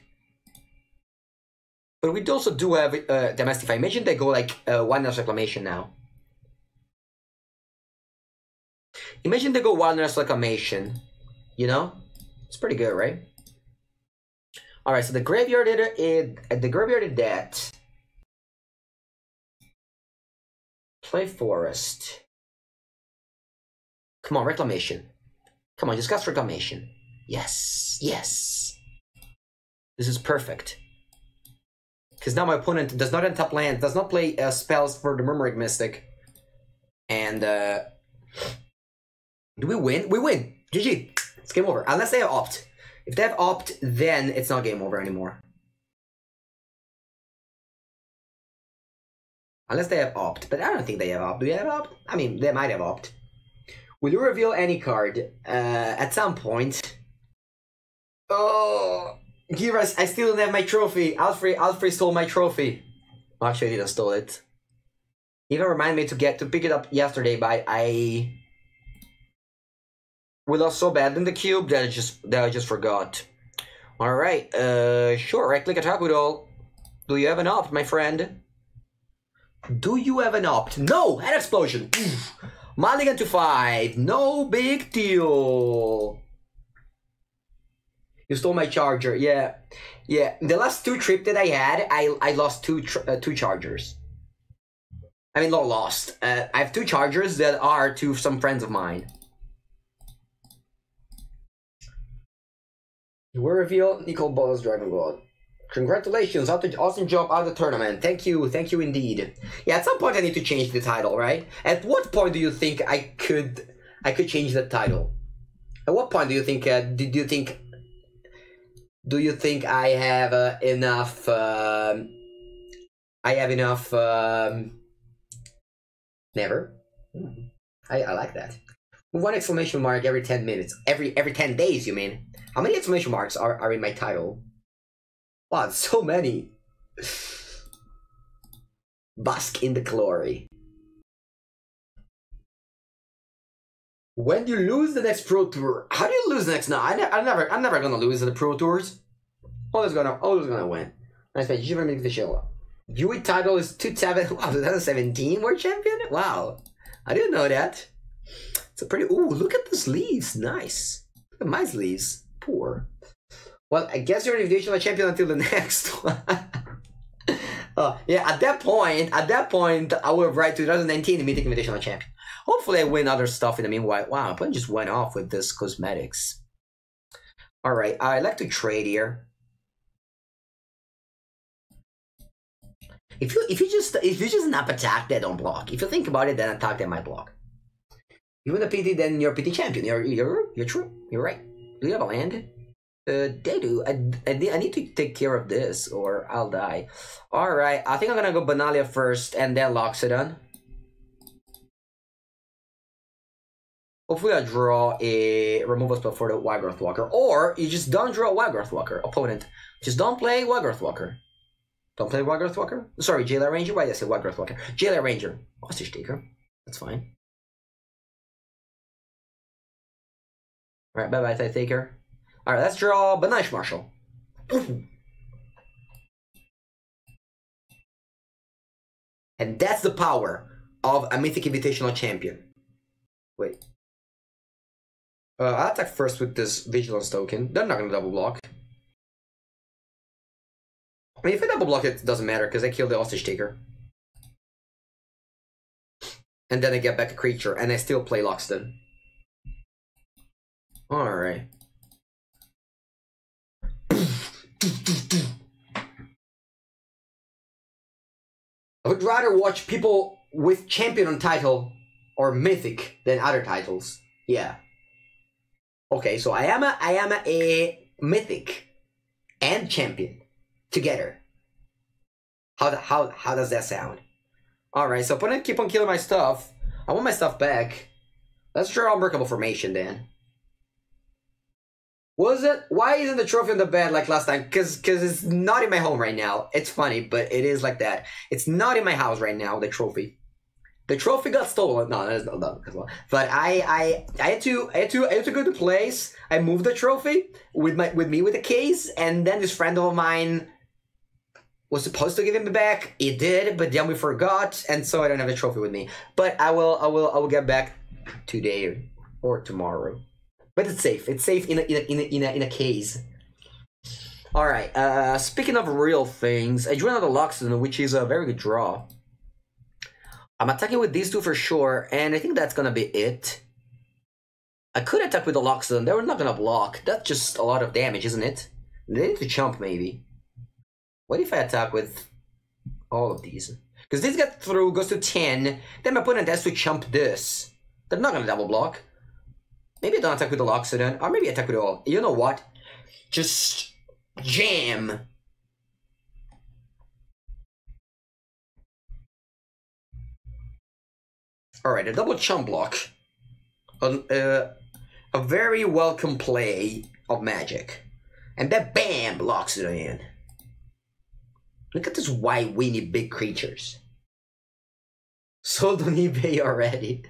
But we also do have Domestify. Imagine they go like Wilderness Reclamation now. Imagine they go Wilderness Reclamation. You know? It's pretty good, right? Alright, so the graveyard did that. Play Forest. Come on, Reclamation. Come on, discuss Reclamation. Yes, yes. This is perfect. Because now my opponent does not untap land, does not play spells for the Murmuring Mystic. And, do we win? We win! GG! It's game over. Unless they have opt. If they have opt, then it's not game over anymore. Unless they have opt. But I don't think they have opt. Do they have opt? I mean, they might have opt. Will you reveal any card? At some point. Oh, Giras, I still don't have my trophy. Alfred stole my trophy. Well, actually, I didn't steal it. He even reminded me to pick it up yesterday, but we lost so bad in the cube that I just forgot. All right, sure. Right click attack with all. Do you have an opt, my friend? Do you have an opt? No, head explosion. Mulligan to 5. No big deal. You stole my charger. Yeah. The last 2 trips that I had, I lost two chargers. I mean, not lost. I have 2 chargers that are to some friends of mine. You were revealed, Nicole Ball's Dragon God. Congratulations, awesome job out of the tournament. Thank you indeed. Yeah, at some point I need to change the title, right? At what point do you think I could change the title? At what point do you think do you think I have enough never? I like that. One exclamation mark every 10 minutes. Every 10 days, you mean? How many exclamation marks are in my title? Wow, so many. Bask in the glory. When do you lose the next Pro Tour? How do you lose the next? No, I'm never gonna lose in the Pro Tours. Always gonna win. Nice match. Yui title is 2017 World Champion. Wow, I didn't know that. It's a pretty. Ooh, look at the sleeves. Nice. Look at my sleeves. Poor. Well, I guess you're an invitational champion until the next one. Yeah, at that point, I will write 2019 Mythic Invitational Champion. Hopefully I win other stuff in the meanwhile. Wow, I just went off with this cosmetics. Alright, I like to trade here. If you just not attack, they don't block. If you think about it, then attack, they might block. You win the PT, then you're PT champion. You're true. You're right. Do you have a land? They do. I need to take care of this, or I'll die. All right. I think I'm gonna go Benalia first, and then Loxodon. Hopefully I draw a removal spell for the Wildgrowth Walker. Or you just don't draw a Wildgrowth Walker, opponent. Just don't play Wildgrowth Walker. Don't play Wildgrowth Walker? Sorry, Jailer Ranger? Why did I say Wildgrowth Walker? Jailer Ranger. Hostage Taker. That's fine. Alright, bye-bye, Tide Taker. Alright, let's draw Banish Marshal. And that's the power of a Mythic Invitational Champion. Wait. I'll attack first with this Vigilance token. They're not gonna double block. I mean, if I double block it, doesn't matter, because I kill the Hostage Taker. And then I get back a creature, and I still play Loxodon. Alright. I would rather watch people with Champion on title or Mythic than other titles. Yeah. Okay, so I am a Mythic and Champion together. How does that sound? Alright, so opponent keep on killing my stuff. I want my stuff back. Let's draw Unbreakable Formation then. Was it? Why isn't the trophy on the bed like last time? Cause it's not in my home right now. It's funny, but it is like that. It's not in my house right now, the trophy. The trophy got stolen. No, that's not done as well. But I had to go to place. I moved the trophy with me with the case, and then this friend of mine was supposed to give him back. He did, but then we forgot, and so I don't have the trophy with me. But I will get back today or tomorrow. But it's safe. It's safe in a case. All right. Speaking of real things, I drew another Loxodon, which is a very good draw. I'm attacking with these two for sure, and I think that's gonna be it. I could attack with the Loxodon. They were not gonna block. That's just a lot of damage, isn't it? They need to chump maybe. What if I attack with all of these? Because this gets through, goes to 10. Then my opponent has to chump this. They're not gonna double block. Maybe I don't attack with the Loxodon, or maybe I attack with all. You know what? Just jam. Alright, a double chump block. A very welcome play of Magic. And then bam, Loxodon in. Look at this white weenie big creatures. Sold on eBay already.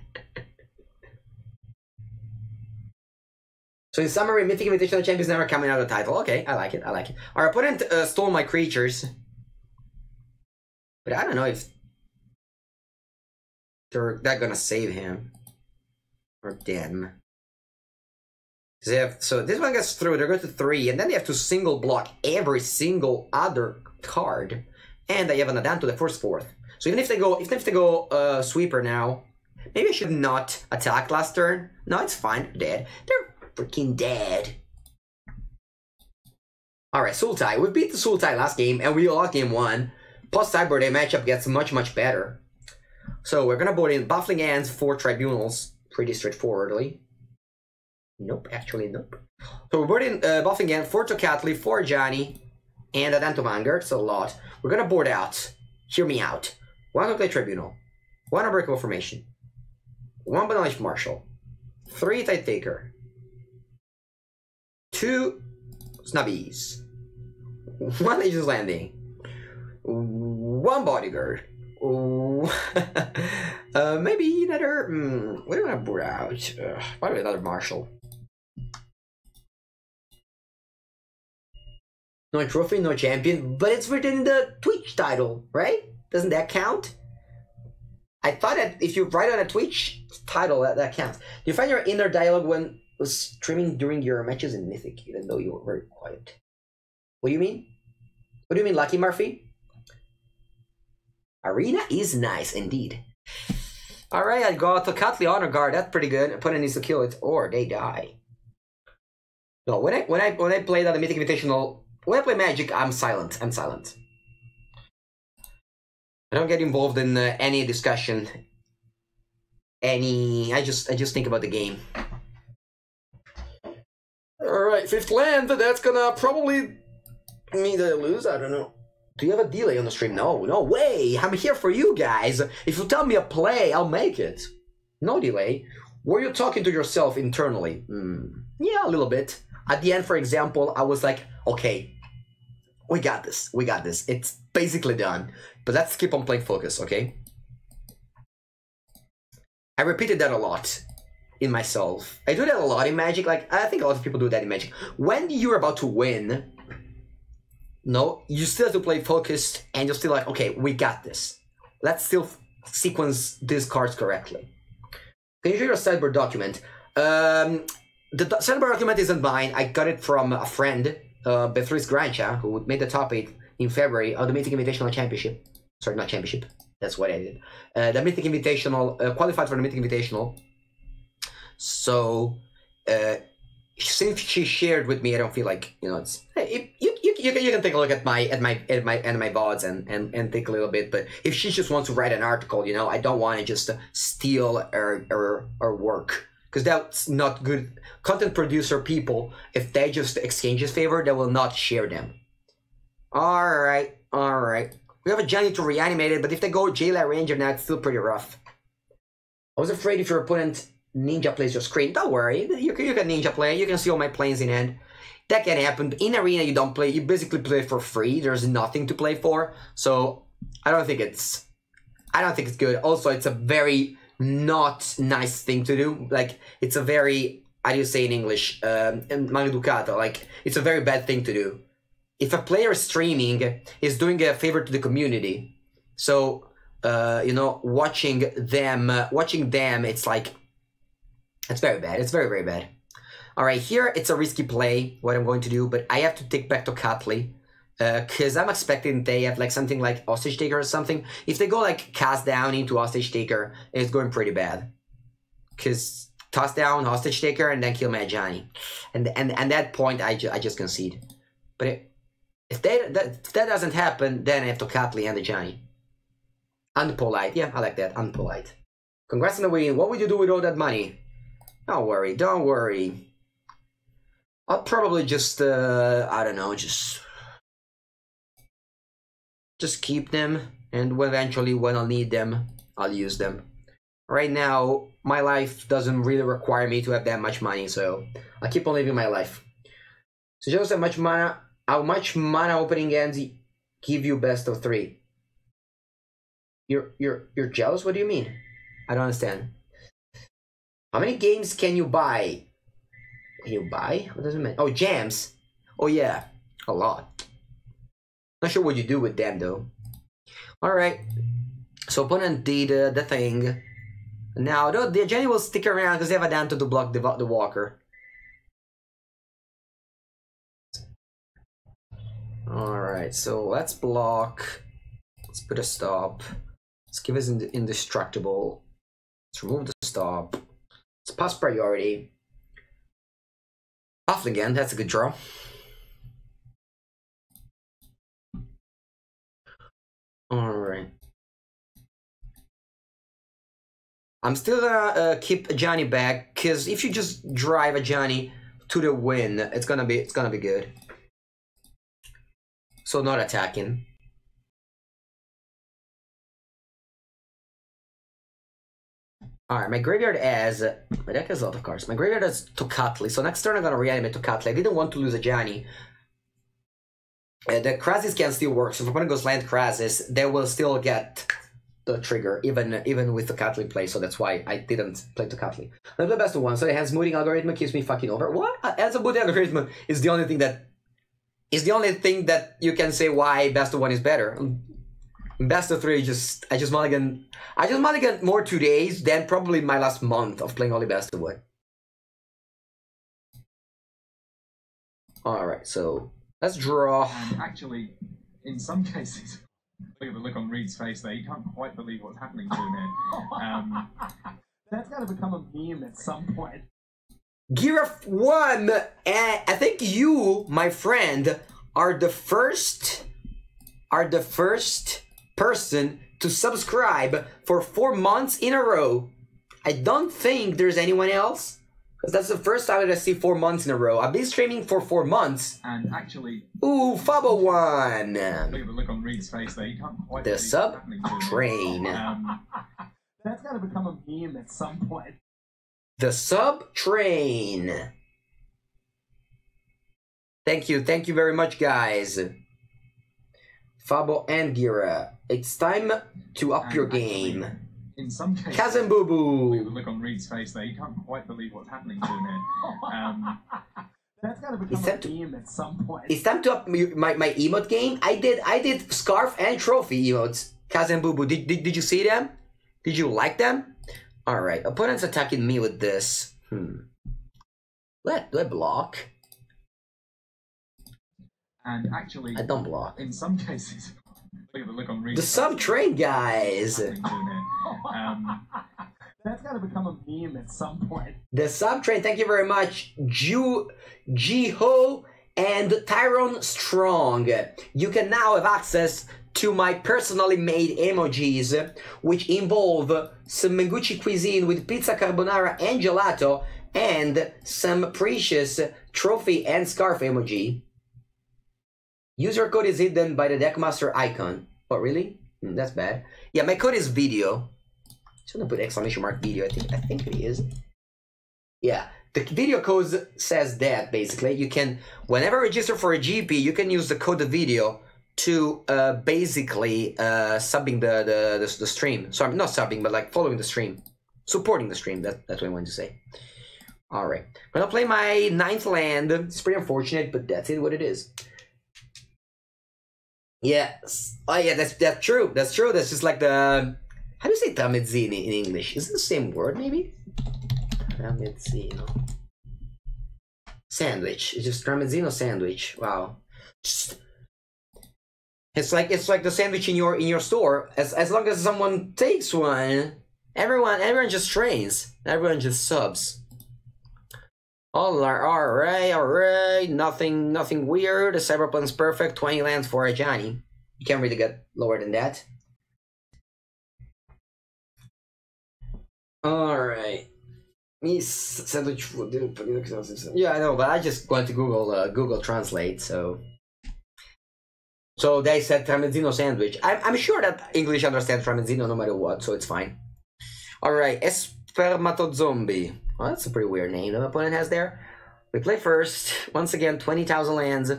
So in summary, Mythic Invitational Champions never coming out of the title. Okay, I like it, I like it. Our opponent stole my creatures. But I don't know if they're gonna save him. Or them. So this one gets through, they're going to 3, and then they have to single block every single other card. And they have an add to the first 4th. So even if they go sweeper now, maybe I should not attack last turn. No, it's fine, they're dead. They're freaking dead. Alright, Sultai. We beat the Sultai last game, and we lost game 1. Post-sideboard, their matchup gets much, much better. So we're gonna board in Baffling Hands, 4 Tribunals, pretty straightforwardly. Nope, actually, nope. So we're boarding Baffling Hands, 4 Tocatli, 4 Johnny, and a Danto Vanguard, so a lot. We're gonna board out. Hear me out. 1 Tocatli Tribunal, 1 Unbreakable Formation, 1 Banalish Marshal, 3 Tide Taker, 2 Snubbies, 1 Legion's Landing, 1 Bodyguard, maybe another, what do I want to board out? Probably another Marshal. No trophy, no champion, but it's within the Twitch title, right? Doesn't that count? I thought that if you write on a Twitch title, that counts. Do you find your inner dialogue when streaming during your matches in Mythic, even though you were very quiet? What do you mean? What do you mean, Lucky Murphy? Arena is nice indeed. Alright, I got the Tocatli Honor Guard. That's pretty good. Opponent needs to kill it, or they die. No, when I play that Mythic Invitational, when I play Magic, I'm silent. I'm silent. I don't get involved in any discussion any. I just think about the game. All right, fifth land. That's gonna probably mean that I lose. I don't know. Do you have a delay on the stream? No, no way. I'm here for you guys. If you tell me a play, I'll make it. No delay. Were you talking to yourself internally? Yeah, a little bit. At the end, for example, I was like, okay, we got this. We got this. It's basically done. But let's keep on playing focus, okay? I repeated that a lot in myself. I do that a lot in Magic. Like, I think a lot of people do that in Magic. When you're about to win, no, you still have to play focused, and you're still like, okay, we got this. Let's still sequence these cards correctly. Can you show your sideboard document? The sideboard document isn't mine. I got it from a friend, Bo3's grandchild, who made the top 8 in February of the Mythic Invitational Championship. Sorry, not Championship. That's what I did. The Mythic Invitational, qualified for the Mythic Invitational. So, since she shared with me, I don't feel like, you know, it's... Hey, you can take a look at my VODs and think a little bit, but if she just wants to write an article, you know, I don't want to just steal her work, because that's not good. Content producer people, if they just exchange his favor, they will not share them. Alright. We have a Johnny to reanimate it, but if they go Jailer Ranger now, it's still pretty rough. I was afraid if your opponent Ninja plays your screen. Don't worry, you can Ninja play, you can see all my planes in hand. That can happen. In Arena, you don't play, you basically play for free. There's nothing to play for. So, I don't think it's good. Also, it's a very not nice thing to do. Like, it's a very, how do you say in English? Maleducato. Like, it's a very bad thing to do. If a player streaming is doing a favor to the community, so, you know, watching them, it's like, it's very bad. It's very, very bad. Alright, here it's a risky play, what I'm going to do, but I have to take back to Catley. Because I'm expecting they have like something like Hostage Taker or something. If they go like cast down into Hostage Taker, it's going pretty bad. Because toss down Hostage Taker and then kill my Johnny. And at that point, I just concede. But if that doesn't happen, then I have to Catley and the Johnny. Unpolite, yeah, I like that, unpolite. Congrats on the win. What would you do with all that money? Don't worry, don't worry. I'll probably just, I don't know, just keep them, and eventually when I'll need them, I'll use them. Right now, my life doesn't really require me to have that much money, so I'll keep on living my life. So just how much mana opening ends give you best of 3? You're jealous? What do you mean? I don't understand. How many games can you buy? Can you buy? What does it mean? Oh, jams. Oh yeah, a lot. Not sure what you do with them though. Alright. So opponent did the thing. Now the Jenny will stick around because they have a down to block the walker. Alright, so let's block. Let's put a stop. Let's give us indestructible. Let's remove the stop. Let's pass priority. Off again, that's a good draw. Alright. I'm still gonna keep Johnny back, because if you just drive a Johnny to the win, it's gonna be good. So not attacking. Alright, my graveyard has... My deck has a lot of cards. My graveyard has Tocatli, so next turn I'm gonna reanimate Tocatli. I didn't want to lose a Johnny. The Krasis can still work, so if opponent goes land Krasis, they will still get the trigger, even with Tocatli play, so that's why I didn't play Tocatli. I play best of 1, so the hand smoothing algorithm keeps me fucking over. What? Hand smoothing algorithm is the only thing that you can say why best of 1 is better. Best of 3, I just mulligan more 2 days than probably my last month of playing only best of 1. Alright, so let's draw. And actually, in some cases, look at the look on Reed's face there, he can't quite believe what's happening to him here. That's got to become a meme at some point. Giraffe 1, I think you, my friend, are the first person to subscribe for 4 months in a row. I don't think there's anyone else. Because that's the first time that I see 4 months in a row. I've been streaming for 4 months. And actually... Ooh, Fabo won! Look at the look on Reed's face there. You can't quite The sub train. That's got to become a meme at some point. The sub train. Thank you very much, guys. Fabo and Gira. It's time to up your game. In some cases, Kazemboo. look on Reed's face there. You can't quite believe what's happening to him here. That's got to become a meme at some point. It's time to up my emote game. I did scarf and trophy emotes. Kazemboo. Did you see them? Did you like them? All right. Opponent's attacking me with this. Do I block? And actually, I don't block. In some cases, look at the look on Reed's the sub train, guys. That's got to become a meme at some point. The sub train. Thank you very much, Jiho and Tyrone Strong. You can now have access to my personally made emojis, which involve some Mengucci cuisine with pizza carbonara and gelato, and some precious trophy and scarf emoji. User code is hidden by the Deckmaster icon. Oh, really? That's bad. Yeah, my code is video. Should I put exclamation mark video? I think it is. Yeah, the video code says that basically you can, whenever register for a GP, you can use the code video to basically subbing the stream. So I'm not subbing, but like following the stream, supporting the stream. That's what I wanted to say. All right, I'm gonna play my 9th land. It's pretty unfortunate, but that's it. What it is. Yes. Oh yeah, that's true. That's true. That's just like the, how do you say tramezzini in English? Is it the same word maybe? Tramezzino. Sandwich. It's just tramezzino sandwich. Wow. It's like the sandwich in your store. As long as someone takes one, everyone just trains. Everyone just subs. All right. Nothing weird. The Cyberpunk's perfect. 20 lands for a Johnny. You can't really get lower than that. All right. Yeah, I know, but I just went to Google Translate, so they said tramezzino sandwich. I'm sure that English understands tramezzino no matter what, so it's fine. All right, Espermatozombie. Well, that's a pretty weird name that my opponent has there. We play first. Once again, 20,000 lands.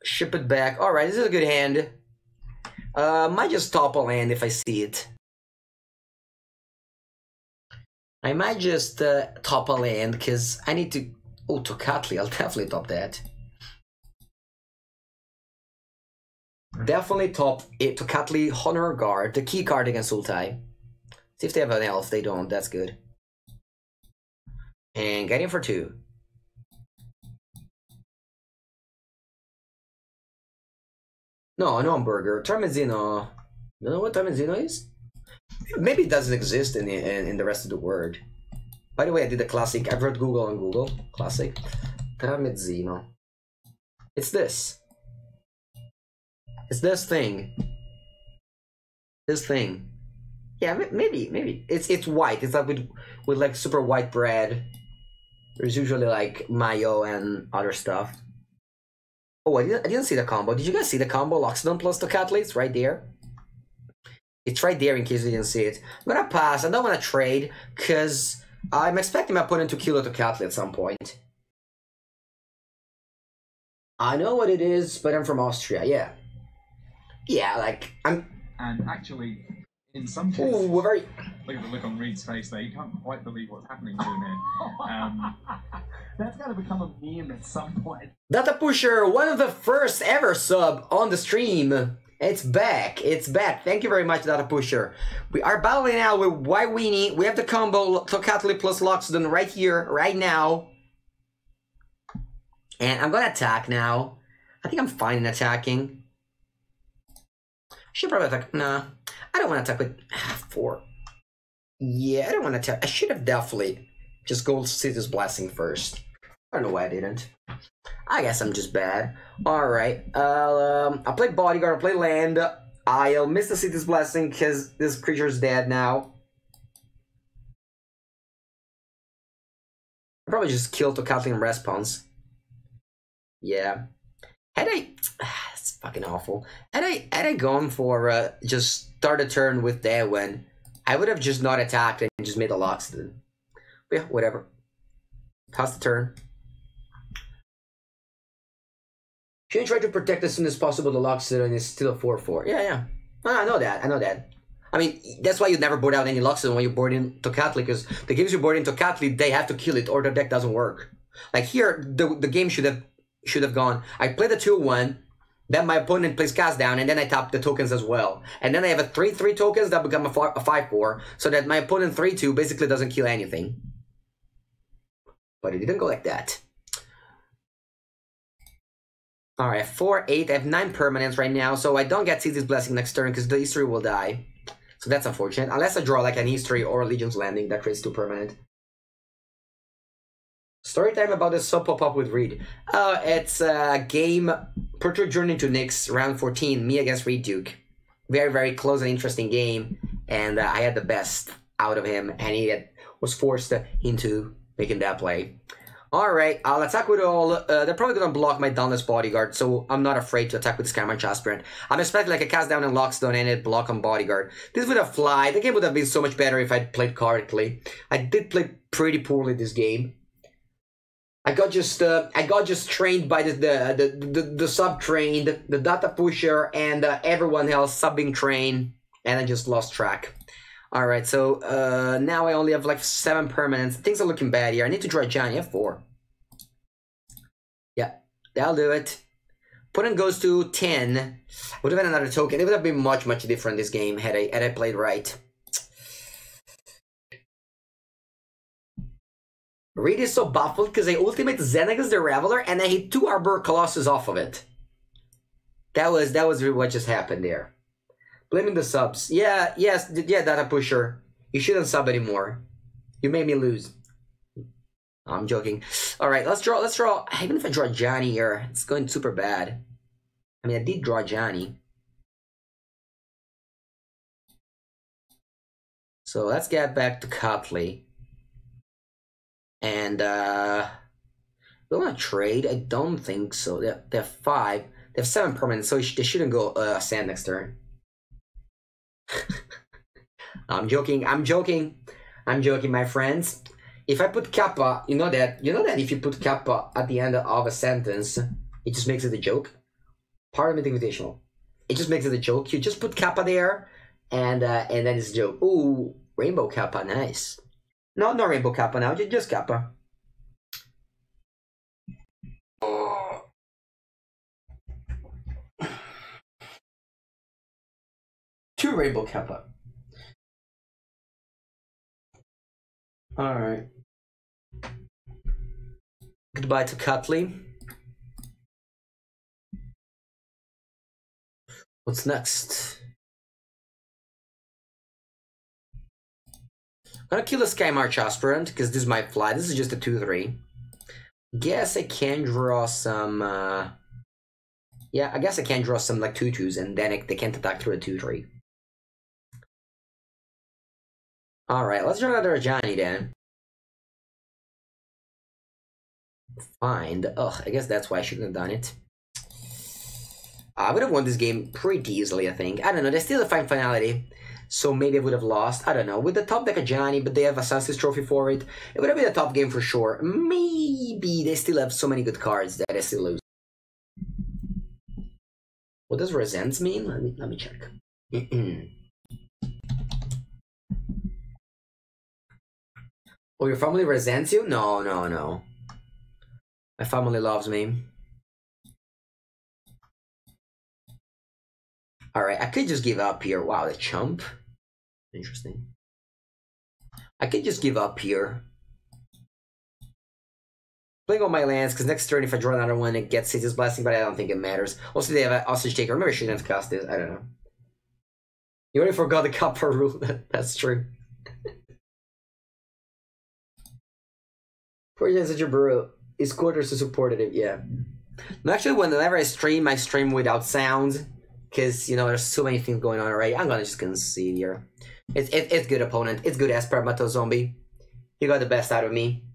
Ship it back. All right, this is a good hand. Might just top a land if I see it. I might just top a land because I need to... Oh, Tocatli. I'll definitely top that. Definitely top it. Tocatli, Honor Guard, the key card against Sultai. See if they have an elf. They don't. That's good. And get in for 2. No hamburger. Tramezzino. You know what Tramezzino is? Maybe it doesn't exist in the rest of the world. By the way, I did a classic. I've read Google on Google. Classic. Tramezzino. It's this. It's this thing. This thing. Yeah, maybe. It's white. It's like with like super white bread. There's usually like mayo and other stuff. Oh, I didn't see the combo. Did you guys see the combo? Loxodon plus Tocatli? It's right there. It's right there in case you didn't see it. I'm gonna pass. I don't want to trade because I'm expecting my opponent to kill the Tocatli at some point. I know what it is, but I'm from Austria. Yeah. Yeah, like I'm. And actually, in some cases, ooh, we're very. Look at the look on Reed's face there. You can't quite believe what's happening to him here. That's got to become a meme at some point. Data Pusher, one of the first ever sub on the stream. It's back. It's back. Thank you very much, Data Pusher. We are battling now with Weenie. We have the combo Tocatli plus Loxodon right here, right now. And I'm gonna attack now. I think I'm fine in attacking. Should probably attack. Nah, I don't want to attack with 4. Yeah, I don't want to attack. I should have definitely just Gold City's Blessing first. I don't know why I didn't. I guess I'm just bad. Alright, I'll play Bodyguard, I'll play Land. I'll miss the City's Blessing because this creature is dead now. probably just kill Tocatli in response. Yeah. Had I... It's fucking awful. Had I gone for just start a turn with that one, I would have just not attacked and just made a Loxodon. But yeah, whatever. Pass the turn. Shouldn't try to protect as soon as possible the Loxodon is still a 4-4. Yeah. I know that. I mean, that's why you never board out any Loxodon when you board in Tocatli, because the games you board in Tocatli, they have to kill it or the deck doesn't work. Like here, the game should have gone. I play the 2-1, then my opponent plays cast down, and then I tap the tokens as well. And then I have a 3-3 tokens that become a 5-4, so that my opponent 3-2 basically doesn't kill anything. But it didn't go like that. Alright, 4-8. I have 9 permanents right now, so I don't get City's Blessing next turn because the history will die. So that's unfortunate. Unless I draw like an history or a Legion's Landing that creates 2 permanent. Story time about the sub pop-up with Reed. It's a game, Portrait Journey to Nyx, round 14, me against Reed Duke. Very, very close and interesting game, and I had the best out of him, and he was forced into making that play. Alright, I'll attack with all, they're probably gonna block my Dauntless Bodyguard, so I'm not afraid to attack with Skymarch Aspirant. I'm expecting like a cast down and Loxodon and it block on Bodyguard. This would have fly, the game would have been so much better if I'd played correctly. I did play pretty poorly this game. I got just trained by the sub-trained, the data pusher, and everyone else subbing train, and I just lost track. Alright, so now I only have like 7 permanents. Things are looking bad here. I need to draw Johnny F4. Yeah, that'll do it. Opponent goes to 10. Would have had another token. It would have been much, much different this game had I played right. Reed is so baffled because I ultimate Xenagos the Reveler and I hit 2 Arbor Colossus off of it. That was really what just happened there. Blaming the subs. Yeah, data pusher. You shouldn't sub anymore. You made me lose. I'm joking. Alright, let's draw. Even if I draw Johnny here, it's going super bad. I mean, I did draw Johnny. So let's get back to Cotley. And, we want to trade? I don't think so. They have 5. They have 7 permanents, so they shouldn't go Sand next turn. I'm joking, my friends. If I put Kappa, you know that if you put Kappa at the end of a sentence, it just makes it a joke. Pardon me, the invitational. It just makes it a joke. You just put Kappa there, and then it's a joke. Ooh, Rainbow Kappa, nice. No Rainbow Kappa now, just Kappa. Two Rainbow Kappa. Alright. Goodbye to Cutley. What's next? I'm gonna kill a Skymarch Aspirant, because this might fly. This is just a 2-3. Guess I can draw some... yeah, I guess I can draw some like 2-2s, and then they can't attack through a 2-3. Alright, let's draw another Johnny then. Find. Ugh, I guess that's why I shouldn't have done it. I would have won this game pretty easily, I think. I don't know, there's still a fine finality. So maybe I would have lost. I don't know. With the top deck of Johnny, but they have a Sunset Trophy for it. It would have been a top game for sure. Maybe they still have so many good cards that I still lose. What does resents mean? Let me check. Oh, your family resents you? No. My family loves me. Alright, I could just give up here. Wow, the chump. Interesting. I could just give up here. Playing all my lands, because next turn if I draw another one, it gets City's Blessing, but I don't think it matters. Also, they have an Hostage Taker. Maybe I shouldn't have cast this. I don't know. You already forgot the Kappa rule. That's true. For such a bro is quarters to support it. Yeah. No, actually, whenever I stream without sound. Because, you know, there's so many things going on already. I'm just gonna concede here. It's good opponent. It's good Espermato Zombie. You got the best out of me.